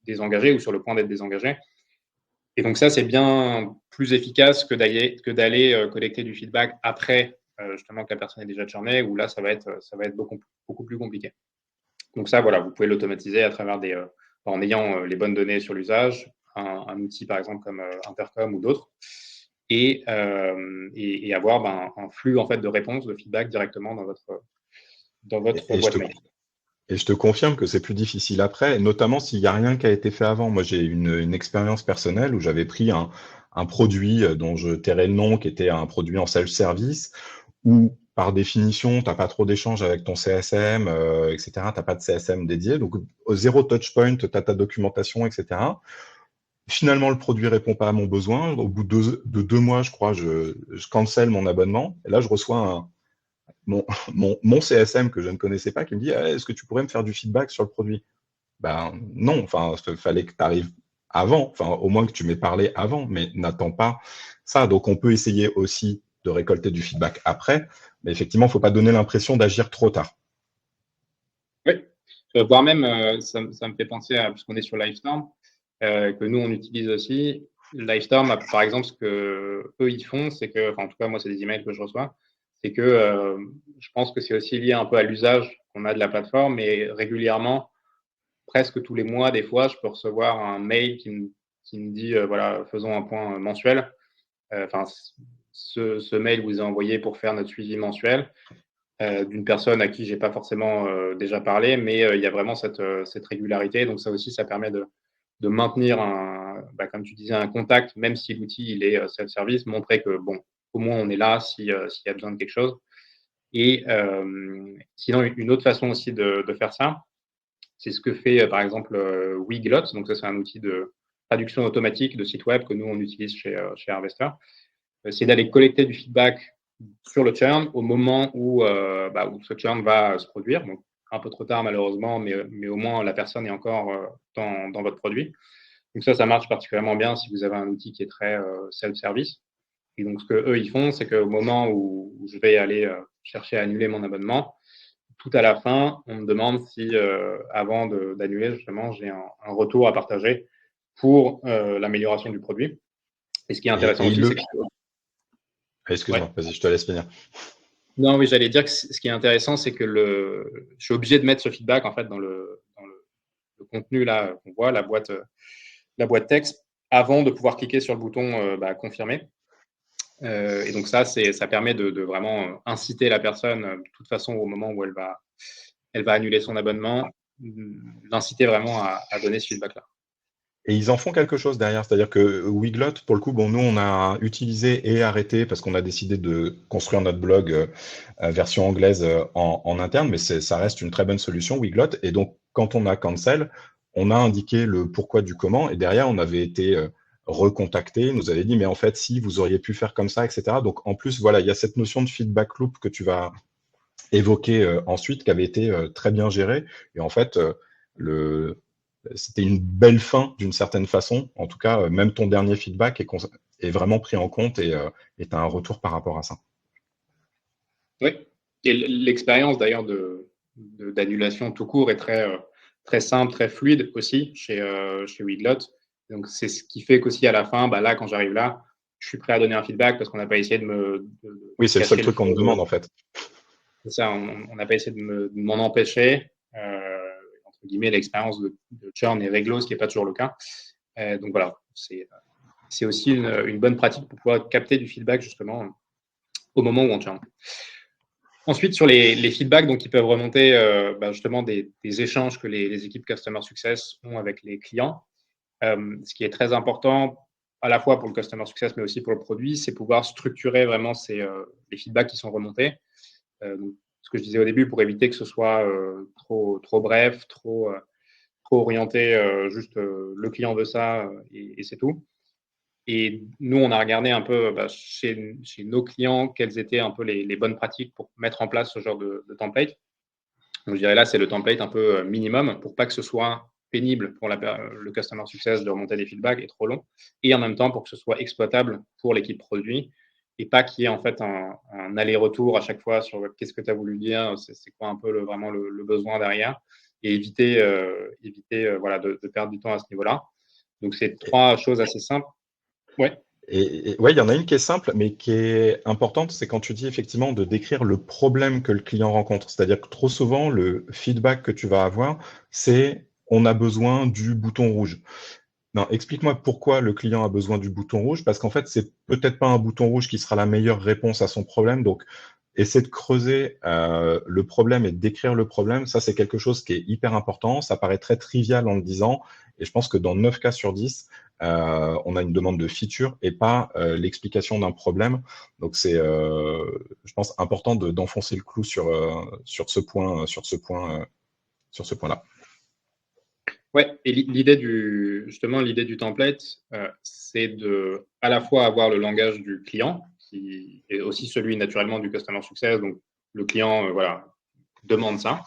désengagés ou sur le point d'être désengagés. Et donc ça, c'est bien plus efficace que d'aller collecter du feedback après justement que la personne est déjà churnée, où là, ça va être beaucoup plus compliqué. Donc ça, voilà, vous pouvez l'automatiser à travers en ayant les bonnes données sur l'usage, un outil par exemple comme Intercom ou d'autres, et avoir un flux en fait de réponses, de feedback directement dans votre boîte mail. Et je te confirme que c'est plus difficile après, notamment s'il n'y a rien qui a été fait avant. Moi, j'ai une expérience personnelle où j'avais pris un produit dont je tairai le nom, qui était un produit en self-service, où par définition, tu n'as pas trop d'échanges avec ton CSM, etc. Tu n'as pas de CSM dédié. Donc, au zéro touchpoint, tu as ta documentation, etc. Finalement, le produit répond pas à mon besoin. Au bout de 2 mois, je crois, je cancelle mon abonnement. Et là, je reçois mon CSM que je ne connaissais pas qui me dit est-ce que tu pourrais me faire du feedback sur le produit? Ben non, enfin, il fallait que tu arrives avant, enfin, au moins que tu m'aies parlé avant, mais n'attends pas ça. Donc, on peut essayer aussi de récolter du feedback après, mais effectivement, il ne faut pas donner l'impression d'agir trop tard. Oui, voire même, ça me fait penser à, puisqu'on est sur Livestorm, que nous, on utilise aussi. Livestorm, par exemple, ce que eux, ils font, c'est que, enfin, en tout cas, moi, c'est des emails que je reçois, c'est que je pense que c'est aussi lié un peu à l'usage qu'on a de la plateforme, et régulièrement, presque tous les mois, des fois, je peux recevoir un mail qui me dit, voilà, faisons un point mensuel. Enfin, ce mail vous est envoyé pour faire notre suivi mensuel d'une personne à qui j'ai pas forcément déjà parlé, mais il y a vraiment cette régularité. Donc ça aussi, ça permet de maintenir comme tu disais, un contact, même si l'outil il est self-service, montrer que bon, au moins on est là s'il y a besoin de quelque chose. Et sinon, une autre façon aussi de faire ça, c'est ce que fait par exemple Weglot. Donc ça, c'est un outil de traduction automatique de site web que nous on utilise chez Harvester. C'est d'aller collecter du feedback sur le churn au moment où ce churn va se produire. Donc, un peu trop tard, malheureusement, mais au moins la personne est encore dans votre produit. Donc, ça marche particulièrement bien si vous avez un outil qui est très self-service. Et donc, ce qu'eux, ils font, c'est qu'au moment où je vais aller chercher à annuler mon abonnement, tout à la fin, on me demande si, avant d'annuler, justement, j'ai un retour à partager pour l'amélioration du produit. Et ce qui est intéressant aussi, c'est que Excuse-moi, Ouais. vas-y, je te laisse finir. Non, oui, j'allais dire que ce qui est intéressant, c'est que je suis obligé de mettre ce feedback en fait le contenu là qu'on voit, la boîte texte, avant de pouvoir cliquer sur le bouton confirmer. Et donc ça permet de vraiment inciter la personne, de toute façon, au moment où elle va annuler son abonnement, l'inciter vraiment à donner ce feedback-là. Et ils en font quelque chose derrière, c'est-à-dire que Weglot, pour le coup, bon, nous, on a utilisé et arrêté parce qu'on a décidé de construire notre blog version anglaise en interne, mais ça reste une très bonne solution, Weglot. Et donc, quand on a cancel, on a indiqué le pourquoi du comment, et derrière, on avait été recontacté, nous avait dit, mais en fait, si, vous auriez pu faire comme ça, etc. Donc, en plus, voilà, il y a cette notion de feedback loop que tu vas évoqué ensuite, qui avait été très bien géré. Et en fait, le, c'était une belle fin d'une certaine façon. En tout cas, même ton dernier feedback est vraiment pris en compte et tu as un retour par rapport à ça. Oui. Et l'expérience d'ailleurs d'annulation tout court est très simple, très fluide aussi chez Weglot. Donc c'est ce qui fait qu'aussi à la fin, là, quand j'arrive là, je suis prêt à donner un feedback parce qu'on n'a pas essayé Oui, de c'est le seul cacher le truc qu'on feu. te demande en fait. C'est ça, on n'a pas essayé de m'en empêcher. Entre guillemets, l'expérience de churn est réglo, ce qui n'est pas toujours le cas. Donc voilà, c'est aussi une bonne pratique pour pouvoir capter du feedback justement au moment où on churn. Ensuite, sur les feedbacks donc, qui peuvent remonter justement des échanges que les équipes Customer Success ont avec les clients, ce qui est très important à la fois pour le Customer Success mais aussi pour le produit, c'est pouvoir structurer vraiment les feedbacks qui sont remontés. Donc, ce que je disais au début, pour éviter que ce soit trop bref, trop orienté, juste le client veut ça et c'est tout. Et nous, on a regardé un peu chez nos clients quelles étaient un peu les bonnes pratiques pour mettre en place ce genre de template. Donc, je dirais là, c'est le template un peu minimum pour pas que ce soit pénible pour le customer success de remonter des feedbacks et trop long. Et en même temps, pour que ce soit exploitable pour l'équipe produit et pas qu'il y ait en fait un aller-retour à chaque fois sur qu'est-ce que tu as voulu dire, c'est quoi un peu vraiment le besoin derrière et éviter voilà, de perdre du temps à ce niveau-là. Donc, c'est trois choses assez simples. Ouais. Et ouais, il y en a une qui est simple, mais qui est importante, c'est quand tu dis effectivement de décrire le problème que le client rencontre. C'est-à-dire que trop souvent, le feedback que tu vas avoir, c'est on a besoin du bouton rouge. Non, explique-moi pourquoi le client a besoin du bouton rouge, parce qu'en fait, c'est peut-être pas un bouton rouge qui sera la meilleure réponse à son problème. Donc, essaie de creuser le problème et de décrire le problème. Ça, c'est quelque chose qui est hyper important. Ça paraît très trivial en le disant. Et je pense que dans 9 cas sur 10, on a une demande de feature et pas l'explication d'un problème. Donc, c'est, je pense, important d'enfoncer le clou sur ce point, sur ce point-là. Ouais, et l'idée du template, c'est de à la fois avoir le langage du client, qui est aussi celui naturellement du customer success. Donc, le client, voilà, demande ça.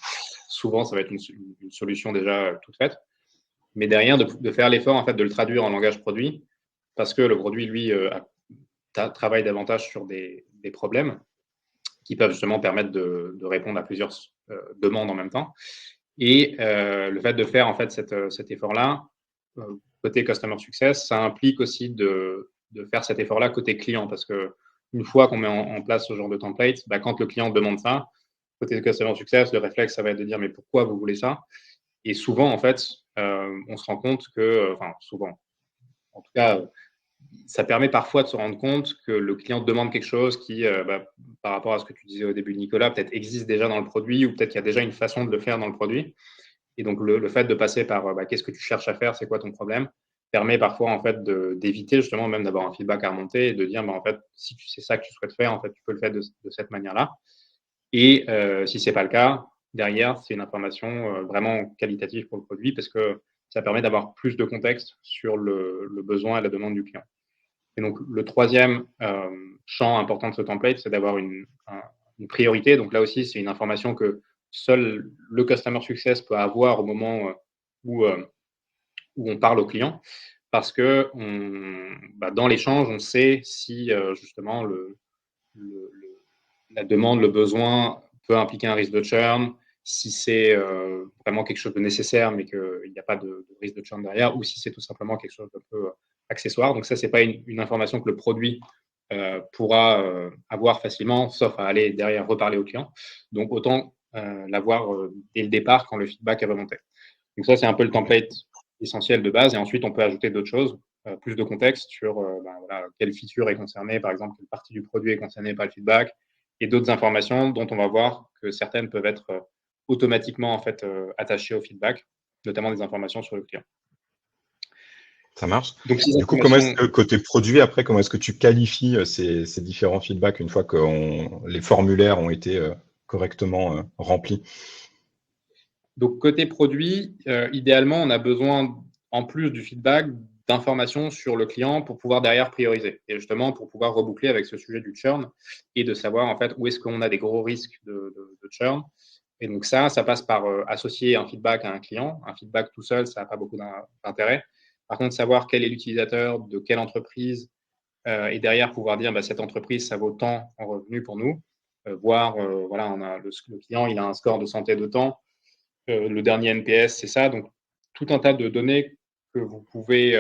Souvent, ça va être une solution déjà toute faite. Mais derrière, de faire l'effort en fait de le traduire en langage produit, parce que le produit, lui, travaille davantage sur des problèmes qui peuvent justement permettre de répondre à plusieurs demandes en même temps. Et le fait de faire en fait cet effort-là, côté Customer Success, ça implique aussi de faire cet effort-là côté client, parce que une fois qu'on met en place ce genre de template, quand le client demande ça, côté Customer Success, le réflexe, ça va être de dire mais pourquoi vous voulez ça? Et souvent, en fait, on se rend compte que, enfin souvent, en tout cas, ça permet parfois de se rendre compte que le client demande quelque chose qui, par rapport à ce que tu disais au début, Nicolas, peut-être existe déjà dans le produit ou peut-être qu'il y a déjà une façon de le faire dans le produit. Et donc, le fait de passer par qu'est-ce que tu cherches à faire, c'est quoi ton problème, permet parfois en fait d'éviter justement même d'avoir un feedback à remonter et de dire en fait, si c'est ça que tu souhaites faire, en fait, tu peux le faire de cette manière-là. Et si ce n'est pas le cas, derrière, c'est une information vraiment qualitative pour le produit parce que ça permet d'avoir plus de contexte sur le besoin et la demande du client. Et donc, le troisième champ important de ce template, c'est d'avoir une priorité. Donc là aussi, c'est une information que seul le Customer Success peut avoir au moment où on parle au client. Parce que dans l'échange, on sait si justement la demande, le besoin peut impliquer un risque de churn, si c'est vraiment quelque chose de nécessaire, mais qu'il n'y a pas de risque de churn derrière, ou si c'est tout simplement quelque chose d'un peu accessoire. Donc ça, ce n'est pas une information que le produit pourra avoir facilement, sauf à aller derrière reparler au client. Donc, autant l'avoir dès le départ quand le feedback est remonté. Donc ça, c'est un peu le template essentiel de base. Et ensuite, on peut ajouter d'autres choses, plus de contexte sur voilà, quelle feature est concernée, par exemple, quelle partie du produit est concernée par le feedback, et d'autres informations dont on va voir que certaines peuvent être automatiquement en fait, attachées au feedback, notamment des informations sur le client. Ça marche. Donc, ces Du coup, comment est-ce informations, que côté produit, après, comment est-ce que tu qualifies ces différents feedbacks une fois que les formulaires ont été correctement remplis? donc côté produit, idéalement, on a besoin, en plus du feedback, d'informations sur le client pour pouvoir derrière prioriser. Et justement, pour pouvoir reboucler avec ce sujet du churn et de savoir en fait où est-ce qu'on a des gros risques de churn. Et donc ça passe par associer un feedback à un client. Un feedback tout seul, ça n'a pas beaucoup d'intérêt. Par contre, savoir quel est l'utilisateur, de quelle entreprise, et derrière pouvoir dire cette entreprise, ça vaut tant en revenus pour nous. Voir, voilà, on a le client, il a un score de santé de temps. Le dernier NPS, c'est ça. Donc, tout un tas de données que vous pouvez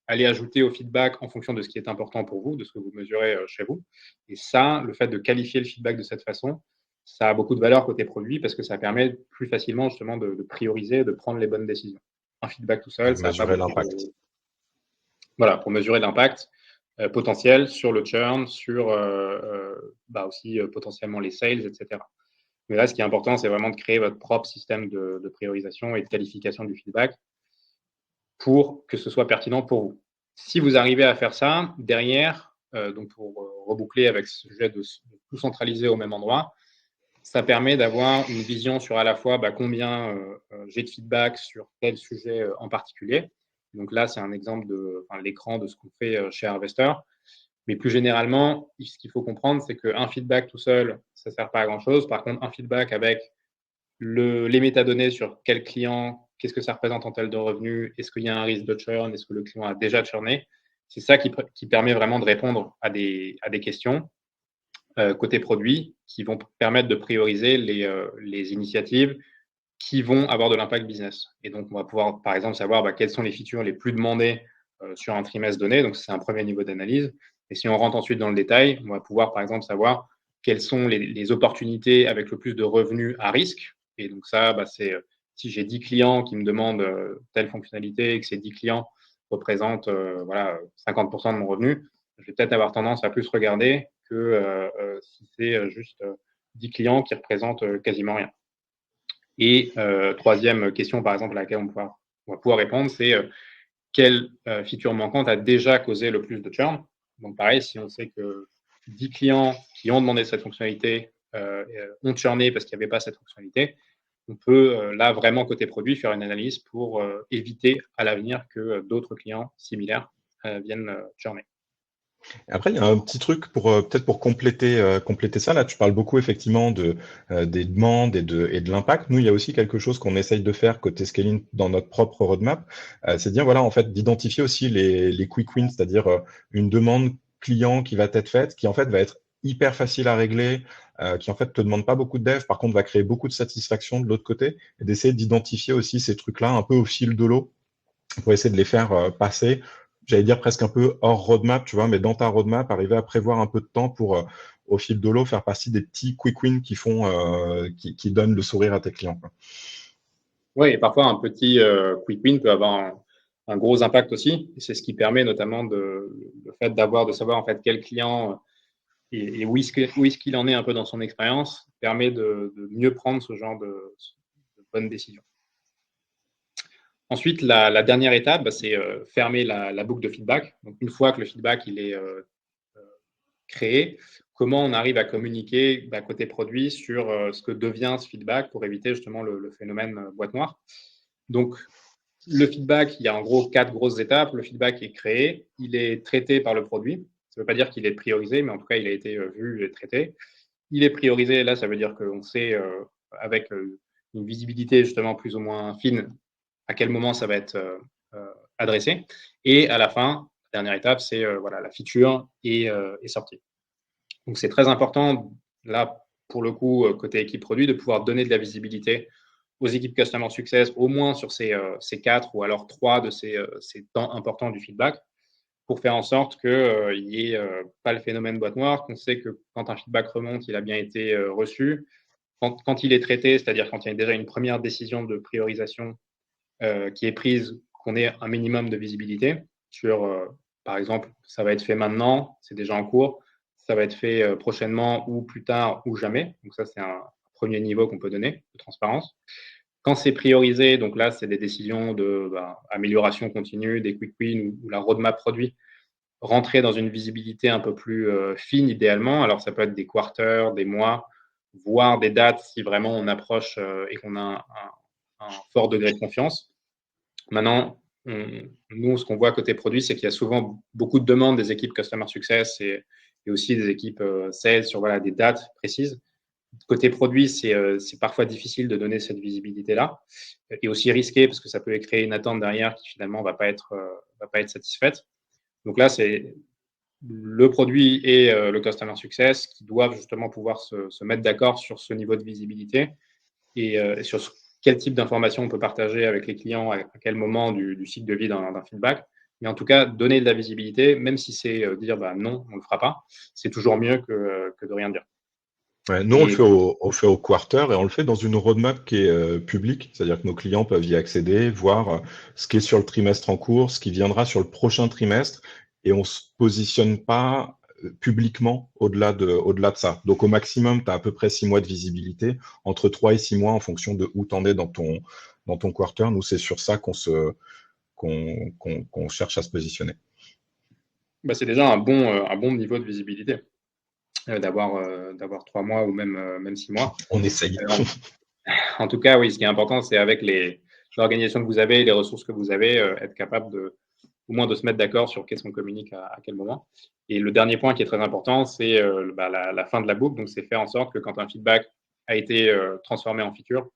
aller ajouter au feedback en fonction de ce qui est important pour vous, de ce que vous mesurez chez vous. Et ça, le fait de qualifier le feedback de cette façon, ça a beaucoup de valeur côté produit parce que ça permet plus facilement justement de prioriser, de prendre les bonnes décisions. Un feedback tout seul, Pour ça n'a pas mesurer beaucoup de... l'impact. Voilà, pour mesurer l'impact potentiel sur le churn, sur aussi potentiellement les sales, etc. Mais là, ce qui est important, c'est vraiment de créer votre propre système de priorisation et de qualification du feedback pour que ce soit pertinent pour vous. Si vous arrivez à faire ça, derrière, donc pour reboucler avec ce sujet de tout centraliser au même endroit, ça permet d'avoir une vision sur à la fois combien j'ai de feedback sur quel sujet en particulier. Donc là, c'est un exemple de l'écran de ce qu'on fait chez Harvester. Mais plus généralement, ce qu'il faut comprendre, c'est qu'un feedback tout seul, ça ne sert pas à grand-chose. Par contre, un feedback avec les métadonnées sur quel client, qu'est-ce que ça représente en tel de revenus, est-ce qu'il y a un risque de churn, est-ce que le client a déjà churné, c'est ça qui permet vraiment de répondre à des questions côté produit qui vont permettre de prioriser les initiatives qui vont avoir de l'impact business. Et donc, on va pouvoir, par exemple, savoir quelles sont les features les plus demandées sur un trimestre donné. Donc, c'est un premier niveau d'analyse. Et si on rentre ensuite dans le détail, on va pouvoir, par exemple, savoir quelles sont les opportunités avec le plus de revenus à risque. Et donc, ça, c'est si j'ai 10 clients qui me demandent telle fonctionnalité et que ces 10 clients représentent 50% de mon revenu, je vais peut-être avoir tendance à plus regarder que si c'est juste 10 clients qui représentent quasiment rien. Et troisième question, par exemple, à laquelle on va pouvoir répondre, c'est quelle feature manquante a déjà causé le plus de churn. Donc pareil, si on sait que 10 clients qui ont demandé cette fonctionnalité ont churné parce qu'il n'y avait pas cette fonctionnalité, on peut là vraiment côté produit faire une analyse pour éviter à l'avenir que d'autres clients similaires viennent churner. Après, il y a un petit truc pour peut-être pour compléter ça. Là, tu parles beaucoup effectivement des demandes et de l'impact. Nous, il y a aussi quelque chose qu'on essaye de faire côté scaling dans notre propre roadmap. C'est de dire, voilà, en fait, d'identifier aussi les quick wins, c'est-à-dire une demande client qui va être faite, qui en fait va être hyper facile à régler, qui en fait te demande pas beaucoup de dev, par contre va créer beaucoup de satisfaction de l'autre côté, et d'essayer d'identifier aussi ces trucs-là un peu au fil de l'eau pour essayer de les faire passer, j'allais dire presque un peu hors roadmap, tu vois, mais dans ta roadmap, arriver à prévoir un peu de temps pour, au fil de l'eau, faire partie des petits quick wins qui donnent le sourire à tes clients, quoi. Oui, et parfois un petit quick win peut avoir un gros impact aussi. Et c'est ce qui permet notamment le fait de savoir en fait quel client et où est-ce qu'il en est un peu dans son expérience permet de mieux prendre ce genre de bonnes décisions. Ensuite, la dernière étape, c'est fermer la boucle de feedback. Donc, une fois que le feedback il est créé, comment on arrive à communiquer côté produit sur ce que devient ce feedback pour éviter justement le phénomène boîte noire. Donc, le feedback, il y a en gros 4 grosses étapes. Le feedback est créé, il est traité par le produit. Ça ne veut pas dire qu'il est priorisé, mais en tout cas, il a été vu et traité. Il est priorisé, là, ça veut dire qu'on sait, avec une visibilité justement plus ou moins fine, à quel moment ça va être adressé. Et à la fin, la dernière étape, c'est la feature est sortie. Donc, c'est très important, là, pour le coup, côté équipe produit, de pouvoir donner de la visibilité aux équipes Customer Success, au moins sur ces 4 ou alors 3 de ces temps importants du feedback, pour faire en sorte qu'il n'y ait pas le phénomène boîte noire, qu'on sait que quand un feedback remonte, il a bien été reçu. Quand il est traité, c'est-à-dire quand il y a déjà une première décision de priorisation qui est prise, qu'on ait un minimum de visibilité sur, par exemple, ça va être fait maintenant, c'est déjà en cours, ça va être fait prochainement ou plus tard ou jamais. Donc ça, c'est un premier niveau qu'on peut donner de transparence. Quand c'est priorisé, donc là, c'est des décisions de amélioration continue, des quick wins ou la roadmap produit, rentrer dans une visibilité un peu plus fine idéalement. Alors ça peut être des quarters, des mois, voire des dates si vraiment on approche et qu'on a un fort degré de confiance. Maintenant, nous, ce qu'on voit côté produit, c'est qu'il y a souvent beaucoup de demandes des équipes Customer Success et aussi des équipes Sales sur des dates précises. Côté produit, c'est parfois difficile de donner cette visibilité-là et aussi risqué parce que ça peut créer une attente derrière qui finalement va pas être satisfaite. Donc là, c'est le produit et le Customer Success qui doivent justement pouvoir se mettre d'accord sur ce niveau de visibilité et sur quel type d'informations on peut partager avec les clients, à quel moment du cycle de vie d'un feedback. Mais en tout cas, donner de la visibilité, même si c'est dire non, on ne le fera pas, c'est toujours mieux que de rien dire. Ouais, nous, on le fait au quarter et on le fait dans une roadmap qui est publique, c'est-à-dire que nos clients peuvent y accéder, voir ce qui est sur le trimestre en cours, ce qui viendra sur le prochain trimestre, et on se positionne pas publiquement au-delà de ça. Donc au maximum, tu as à peu près 6 mois de visibilité, entre 3 et 6 mois en fonction de où tu en es dans ton quarter. Nous, c'est sur ça qu'on cherche à se positionner. C'est déjà un bon niveau de visibilité. D'avoir 3 mois ou même 6 mois. On essaye. En tout cas, oui, ce qui est important, c'est avec l'organisation que vous avez, les ressources que vous avez, être capable au moins de se mettre d'accord sur qu'est-ce qu'on communique à quel moment. Et le dernier point qui est très important, c'est la fin de la boucle. Donc, c'est faire en sorte que quand un feedback a été transformé en feature,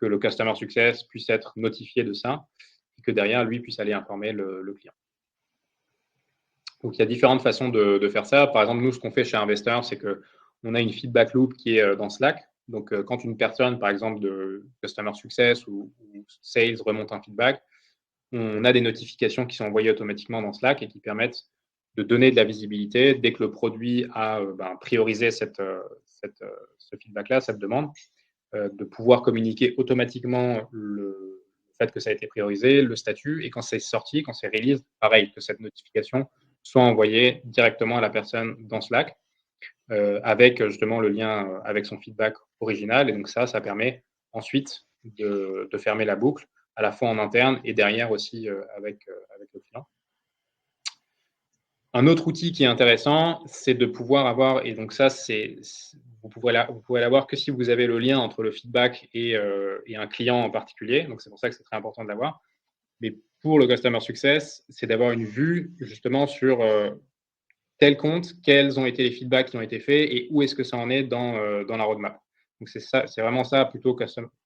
que le Customer Success puisse être notifié de ça et que derrière, lui puisse aller informer le client. Donc, il y a différentes façons de faire ça. Par exemple, nous, ce qu'on fait chez Investor, c'est qu'on a une feedback loop qui est dans Slack. Donc, quand une personne, par exemple, de Customer Success ou Sales remonte un feedback, on a des notifications qui sont envoyées automatiquement dans Slack et qui permettent de donner de la visibilité dès que le produit a priorisé ce feedback-là, cette demande, de pouvoir communiquer automatiquement le fait que ça a été priorisé, le statut, et quand c'est sorti, quand c'est release, pareil, que cette notification soit envoyée directement à la personne dans Slack, avec justement le lien avec son feedback original. Et donc ça permet ensuite de fermer la boucle, à la fois en interne et derrière aussi avec le client. Un autre outil qui est intéressant, c'est de pouvoir avoir, et donc ça, vous pouvez l'avoir que si vous avez le lien entre le feedback et un client en particulier. Donc c'est pour ça que c'est très important de l'avoir. Mais pour le Customer Success, c'est d'avoir une vue justement sur tel compte, quels ont été les feedbacks qui ont été faits et où est-ce que ça en est dans la roadmap. Donc c'est vraiment ça plutôt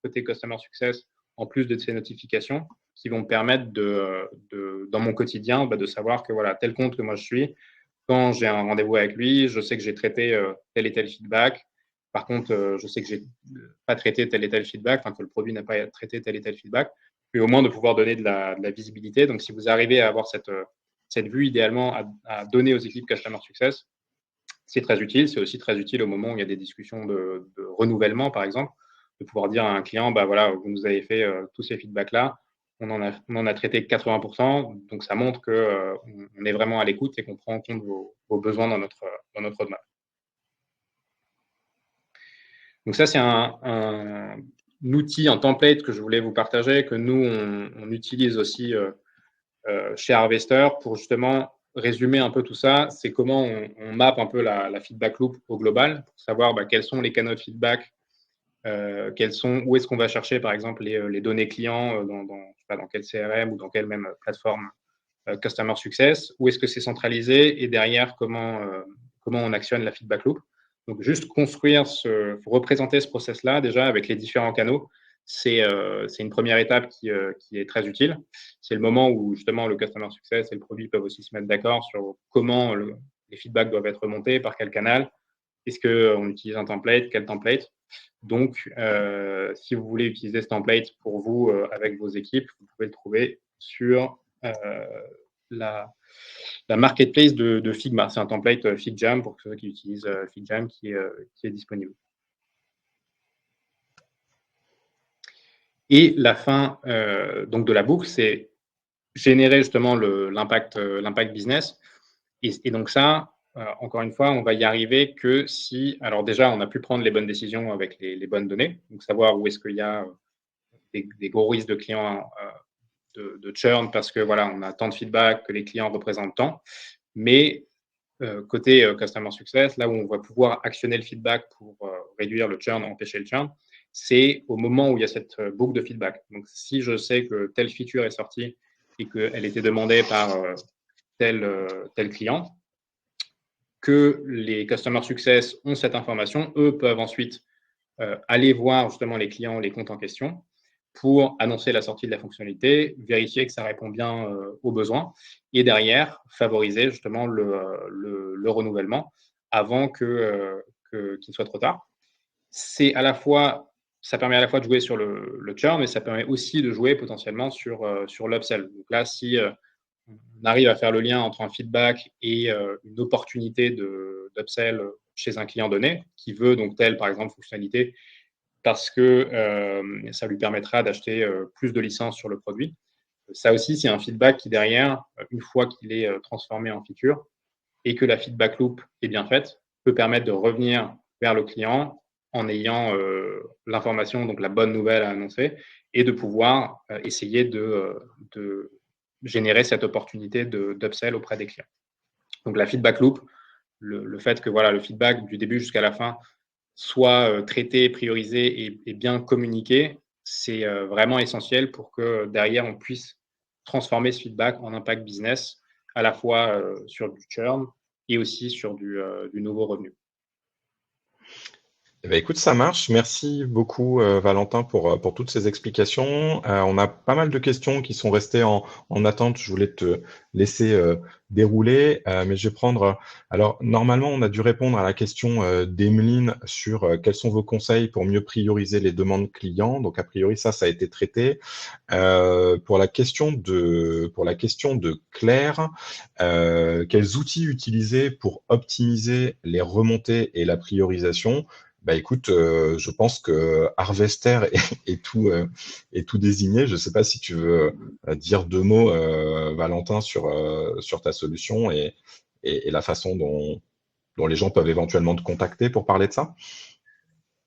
côté Customer Success, en plus de ces notifications qui vont me permettre dans mon quotidien de savoir que voilà, tel compte que moi je suis, quand j'ai un rendez-vous avec lui, je sais que j'ai traité tel et tel feedback. Par contre, je sais que j'ai pas traité tel et tel feedback, enfin que le produit n'a pas traité tel et tel feedback, puis au moins de pouvoir donner de la visibilité. Donc si vous arrivez à avoir cette vue idéalement à donner aux équipes Customer Success, c'est très utile. C'est aussi très utile au moment où il y a des discussions de renouvellement, par exemple, de pouvoir dire à un client, voilà, vous nous avez fait tous ces feedbacks-là, on en a traité 80%, donc ça montre qu'on est vraiment à l'écoute et qu'on prend en compte vos besoins dans notre roadmap. Donc ça, c'est un outil, un template que je voulais vous partager, que nous, on utilise aussi chez Harvester pour justement résumer un peu tout ça. C'est comment on map un peu la feedback loop au global pour savoir quels sont les canaux de feedback, où est-ce qu'on va chercher par exemple les données clients dans quel CRM ou dans quelle même plateforme Customer Success, où est-ce que c'est centralisé et derrière comment on actionne la feedback loop. Donc juste représenter ce process-là déjà avec les différents canaux, c'est une première étape qui est très utile. C'est le moment où justement le Customer Success et le produit peuvent aussi se mettre d'accord sur comment les feedbacks doivent être remontés, par quel canal, est-ce qu'on utilise un template, quel template. Donc, si vous voulez utiliser ce template pour vous avec vos équipes, vous pouvez le trouver sur la marketplace de Figma. C'est un template FigJam pour ceux qui utilisent FigJam qui est disponible. Et la fin donc de la boucle, c'est générer justement l'impact business. Et donc ça, encore une fois, on va y arriver que si, alors déjà, on a pu prendre les bonnes décisions avec les bonnes données, donc savoir où est-ce qu'il y a des gros risques de clients de churn parce que voilà, on a tant de feedback que les clients représentent tant. Mais côté Customer Success, là où on va pouvoir actionner le feedback pour réduire le churn, empêcher le churn, c'est au moment où il y a cette boucle de feedback. Donc, si je sais que telle feature est sortie et qu'elle était demandée par tel client, que les Customer Success ont cette information, eux peuvent ensuite aller voir justement les clients, les comptes en question, pour annoncer la sortie de la fonctionnalité, vérifier que ça répond bien aux besoins et derrière, favoriser justement le renouvellement avant qu'il soit trop tard. C'est à la fois, ça permet à la fois de jouer sur le churn, mais ça permet aussi de jouer potentiellement sur l'upsell. Donc là, si on arrive à faire le lien entre un feedback et une opportunité d'upsell chez un client donné qui veut donc telle, par exemple, fonctionnalité parce que ça lui permettra d'acheter plus de licences sur le produit. Ça aussi, c'est un feedback qui, derrière, une fois qu'il est transformé en feature et que la feedback loop est bien faite, peut permettre de revenir vers le client en ayant l'information, donc la bonne nouvelle à annoncer, et de pouvoir essayer de générer cette opportunité d'upsell auprès des clients. Donc la feedback loop, le fait que voilà, le feedback du début jusqu'à la fin soit traité, priorisé et bien communiqué, c'est vraiment essentiel pour que derrière, on puisse transformer ce feedback en impact business, à la fois sur du churn et aussi sur du nouveau revenu. Eh ben, écoute, ça marche. Merci beaucoup, Valentin, pour toutes ces explications. On a pas mal de questions qui sont restées en attente. Je voulais te laisser dérouler, mais je vais prendre. Alors, normalement, on a dû répondre à la question d'Emeline sur quels sont vos conseils pour mieux prioriser les demandes clients. Donc, a priori, ça a été traité. Pour la question de Claire, quels outils utiliser pour optimiser les remontées et la priorisation? Bah écoute, je pense que Harvester est tout désigné. Je ne sais pas si tu veux dire deux mots, Valentin, sur ta solution et la façon dont les gens peuvent éventuellement te contacter pour parler de ça.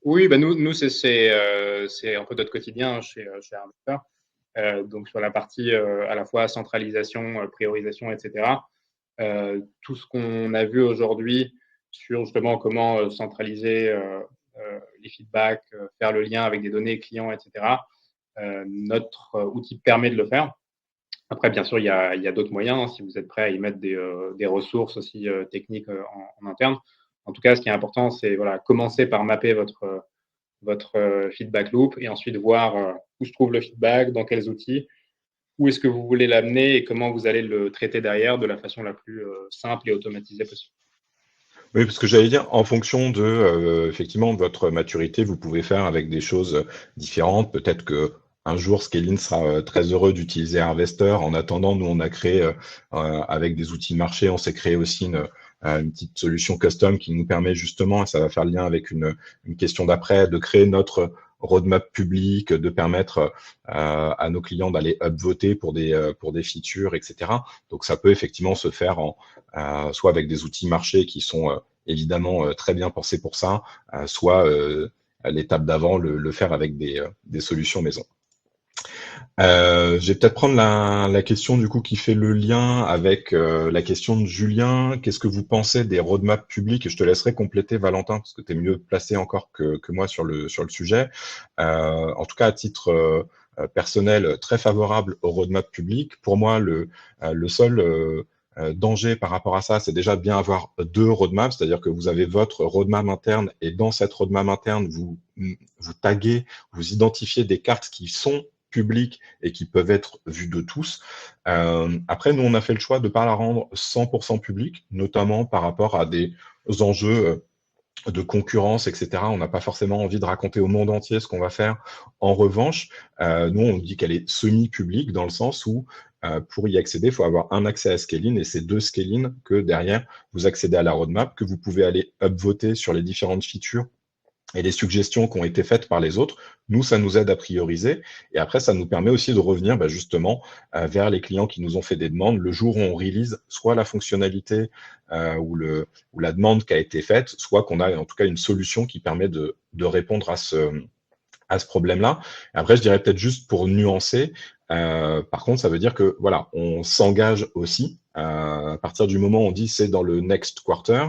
Oui, bah nous c'est un peu notre quotidien chez Harvester. Donc sur la partie à la fois centralisation, priorisation, etc. Tout ce qu'on a vu aujourd'hui sur justement comment centraliser les feedbacks, faire le lien avec des données clients, etc. Notre outil permet de le faire. Après, bien sûr, il y a d'autres moyens, si vous êtes prêt à y mettre des ressources aussi techniques en interne. En tout cas, ce qui est important, c'est voilà, commencer par mapper votre feedback loop et ensuite voir où se trouve le feedback, dans quels outils, où est-ce que vous voulez l'amener et comment vous allez le traiter derrière de la façon la plus simple et automatisée possible. Oui, parce que j'allais dire, en fonction de effectivement votre maturité, vous pouvez faire avec des choses différentes. Peut-être que un jour, Scaling sera très heureux d'utiliser Harvester. En attendant, nous, on a créé avec des outils de marché, on s'est créé aussi une petite solution custom qui nous permet justement, et ça va faire le lien avec une question d'après, de créer notre roadmap public, de permettre à nos clients d'aller upvoter pour des features, etc. Donc, ça peut effectivement se faire soit avec des outils marché qui sont évidemment très bien pensés pour ça, soit à l'étape d'avant, le faire avec des solutions maison. Je vais peut-être prendre la question du coup qui fait le lien avec la question de Julien. Qu'est-ce que vous pensez des roadmaps publics? Et je te laisserai compléter, Valentin, parce que tu es mieux placé encore que moi sur le sujet. En tout cas, à titre personnel, très favorable au roadmap public. Pour moi, le seul danger par rapport à ça, c'est déjà de bien avoir deux roadmaps, c'est-à-dire que vous avez votre roadmap interne et dans cette roadmap interne, vous taguez, vous identifiez des cartes qui sont publiques et qui peuvent être vues de tous. Après, nous, on a fait le choix de ne pas la rendre 100% publique, notamment par rapport à des enjeux de concurrence, etc. On n'a pas forcément envie de raconter au monde entier ce qu'on va faire. En revanche, nous, on dit qu'elle est semi-publique dans le sens où pour y accéder, il faut avoir un accès à Scalene et c'est de Scalene que derrière, vous accédez à la roadmap, que vous pouvez aller upvoter sur les différentes features et les suggestions qui ont été faites par les autres. Nous, ça nous aide à prioriser. Et après, ça nous permet aussi de revenir justement vers les clients qui nous ont fait des demandes le jour où on release soit la fonctionnalité ou la demande qui a été faite, soit qu'on a en tout cas une solution qui permet de répondre à ce problème-là. Après, je dirais peut-être juste pour nuancer, par contre, ça veut dire que voilà, on s'engage aussi. À partir du moment où on dit c'est dans le next quarter,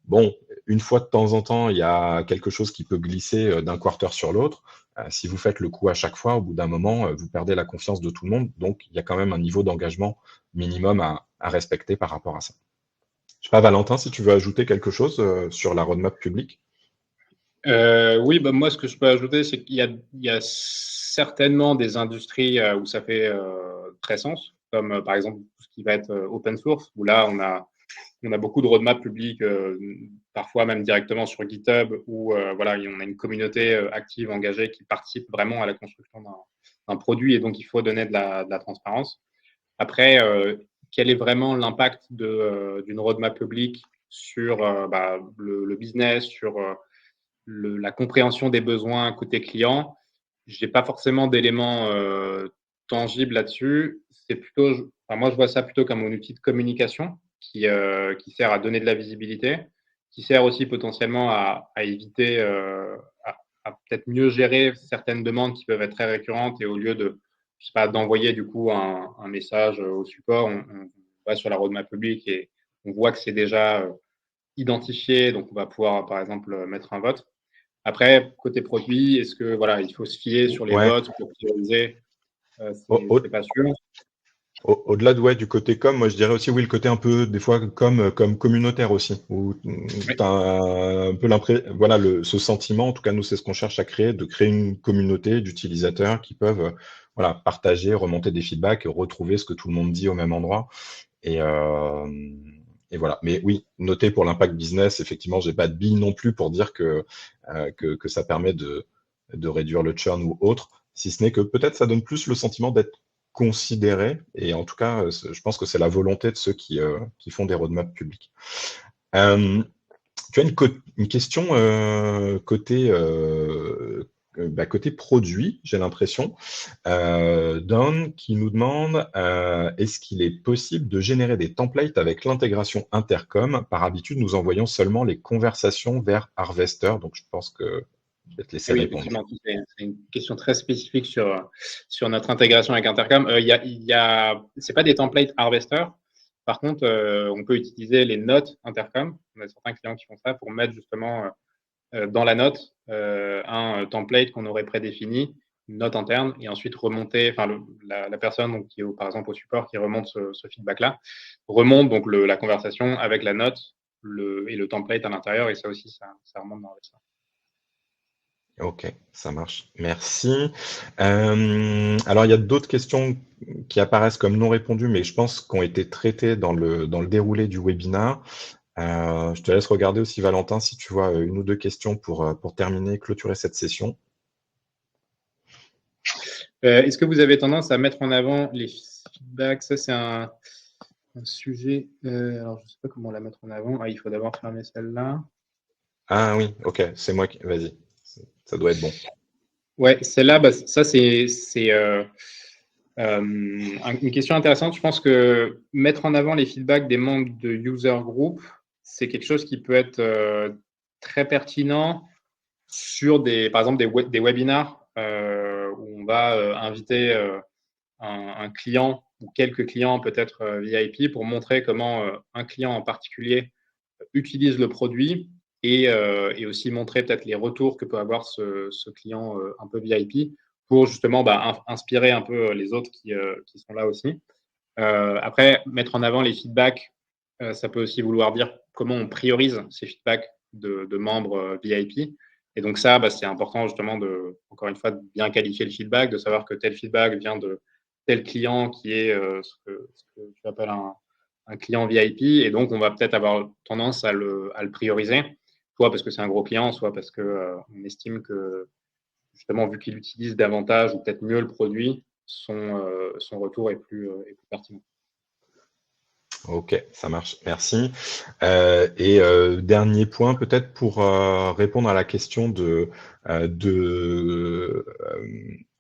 bon, une fois de temps en temps, il y a quelque chose qui peut glisser d'un quarter sur l'autre. Si vous faites le coup à chaque fois, au bout d'un moment, vous perdez la confiance de tout le monde. Donc, il y a quand même un niveau d'engagement minimum à respecter par rapport à ça. Je sais pas, Valentin, si tu veux ajouter quelque chose sur la roadmap publique. Oui, moi, ce que je peux ajouter, c'est qu'il y a certainement des industries où ça fait très sens, comme par exemple tout ce qui va être open source, où là, on a beaucoup de roadmaps publics, parfois même directement sur GitHub, où voilà, on a une communauté active, engagée, qui participe vraiment à la construction d'un produit, et donc il faut donner de la transparence. Après, quel est vraiment l'impact d'une roadmap publique sur le business, sur la compréhension des besoins côté client? Je n'ai pas forcément d'éléments tangibles là-dessus. C'est plutôt, moi, je vois ça plutôt comme un outil de communication qui sert à donner de la visibilité, qui sert aussi potentiellement à éviter, à peut-être mieux gérer certaines demandes qui peuvent être très récurrentes, et au lieu de, je sais pas, d'envoyer du coup un message au support, on va sur la roadmap publique et on voit que c'est déjà identifié, donc on va pouvoir par exemple mettre un vote. Après, côté produit, est-ce que voilà, il faut se fier sur les Ouais. votes pour prioriser? Au- C'est pas sûr. Au-delà du côté com, moi je dirais aussi oui le côté un peu des fois comme communautaire aussi, où Oui. tu as un peu voilà ce sentiment, en tout cas nous c'est ce qu'on cherche à créer, de créer une communauté d'utilisateurs qui peuvent voilà partager, remonter des feedbacks, retrouver ce que tout le monde dit au même endroit et voilà. Mais oui, noter pour l'impact business, effectivement, j'ai pas de bille non plus pour dire que ça permet de réduire le churn ou autre, si ce n'est que peut-être ça donne plus le sentiment d'être considéré. Et en tout cas, je pense que c'est la volonté de ceux qui font des roadmaps publics. Tu as une question côté produit, j'ai l'impression. Don qui nous demande est-ce qu'il est possible de générer des templates avec l'intégration Intercom? Par habitude, nous envoyons seulement les conversations vers Harvester. Donc, je pense que je vais te laisser Oui, répondre. effectivement, c'est une question très spécifique sur notre intégration avec Intercom. C'est pas des templates Harvester. Par contre, on peut utiliser les notes Intercom. On a certains clients qui font ça pour mettre justement dans la note un template qu'on aurait prédéfini, une note interne, et ensuite remonter, enfin la personne donc, qui est par exemple au support qui remonte ce feedback-là, remonte donc la conversation avec la note et le template à l'intérieur, et ça aussi, ça remonte dans Harvester. Ok, ça marche. Merci. Alors, il y a d'autres questions qui apparaissent comme non répondues, mais je pense qu'ont été traitées dans le déroulé du webinaire. Je te laisse regarder aussi, Valentin, si tu vois une ou deux questions pour terminer, clôturer cette session. Est-ce que vous avez tendance à mettre en avant les feedbacks? Ça, c'est un sujet. Alors, je ne sais pas comment la mettre en avant. Ah, il faut d'abord fermer celle-là. Ah oui, ok, c'est moi qui. Vas-y, ça doit être bon. Ouais, celle-là, ça, c'est une question intéressante. Je pense que mettre en avant les feedbacks des membres de user group, c'est quelque chose qui peut être très pertinent sur par exemple, des webinars où on va inviter un client ou quelques clients peut-être VIP pour montrer comment un client en particulier utilise le produit et aussi montrer peut-être les retours que peut avoir ce client un peu VIP pour justement inspirer un peu les autres qui sont là aussi. Après, mettre en avant les feedbacks, ça peut aussi vouloir dire comment on priorise ces feedbacks de membres VIP. Et donc ça, c'est important justement encore une fois, de bien qualifier le feedback, de savoir que tel feedback vient de tel client qui est ce que tu appelles un client VIP. Et donc, on va peut-être avoir tendance à le prioriser. soit parce que c'est un gros client, soit parce que on estime que, justement, vu qu'il utilise davantage ou peut-être mieux le produit, son retour est plus pertinent. Ok, ça marche, merci. Dernier point, peut-être pour répondre à la question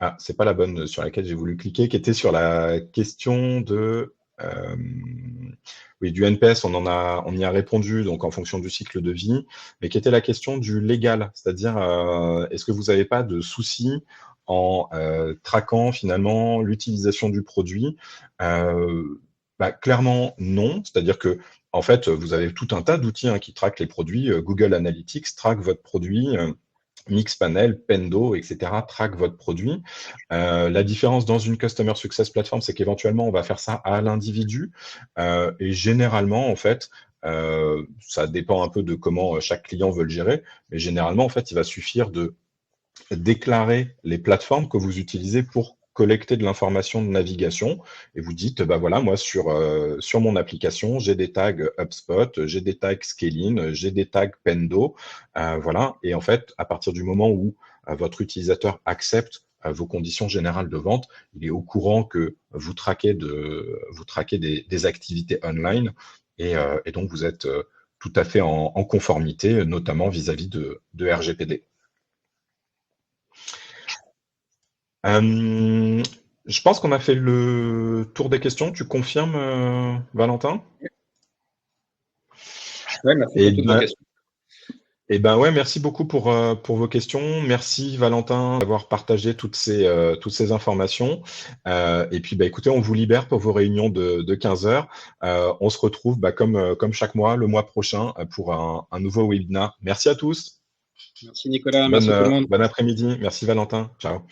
ah, c'est pas la bonne sur laquelle j'ai voulu cliquer, qui était sur la question oui, du NPS, on y a répondu, donc en fonction du cycle de vie, mais qui était la question du légal, c'est-à-dire est-ce que vous n'avez pas de soucis en traquant finalement l'utilisation du produit bah, clairement, non. C'est-à-dire que, en fait, vous avez tout un tas d'outils qui traquent les produits. Google Analytics traque votre produit. Mixpanel, Pendo, etc. traque votre produit. La différence dans une Customer Success Platform, c'est qu'éventuellement, on va faire ça à l'individu. Et généralement, en fait, ça dépend un peu de comment chaque client veut le gérer. Mais généralement, en fait, il va suffire de déclarer les plateformes que vous utilisez pour collecter de l'information de navigation et vous dites, bah voilà, moi sur mon application, j'ai des tags HubSpot, j'ai des tags Scaling, j'ai des tags Pendo, voilà. Et en fait, à partir du moment où votre utilisateur accepte vos conditions générales de vente, il est au courant que vous traquez des activités online et donc vous êtes tout à fait en conformité, notamment vis-à-vis de RGPD. Je pense qu'on a fait le tour des questions. Tu confirmes, Valentin? Ouais, merci Et pour toutes vos ben, questions. ouais, merci beaucoup pour vos questions. Merci Valentin d'avoir partagé toutes ces informations. Et puis bah, écoutez, on vous libère pour vos réunions de 15 heures. On se retrouve comme chaque mois, le mois prochain, pour un nouveau webinar. Merci à tous. Merci Nicolas, merci tout le monde. Bon après-midi. Merci Valentin. Ciao.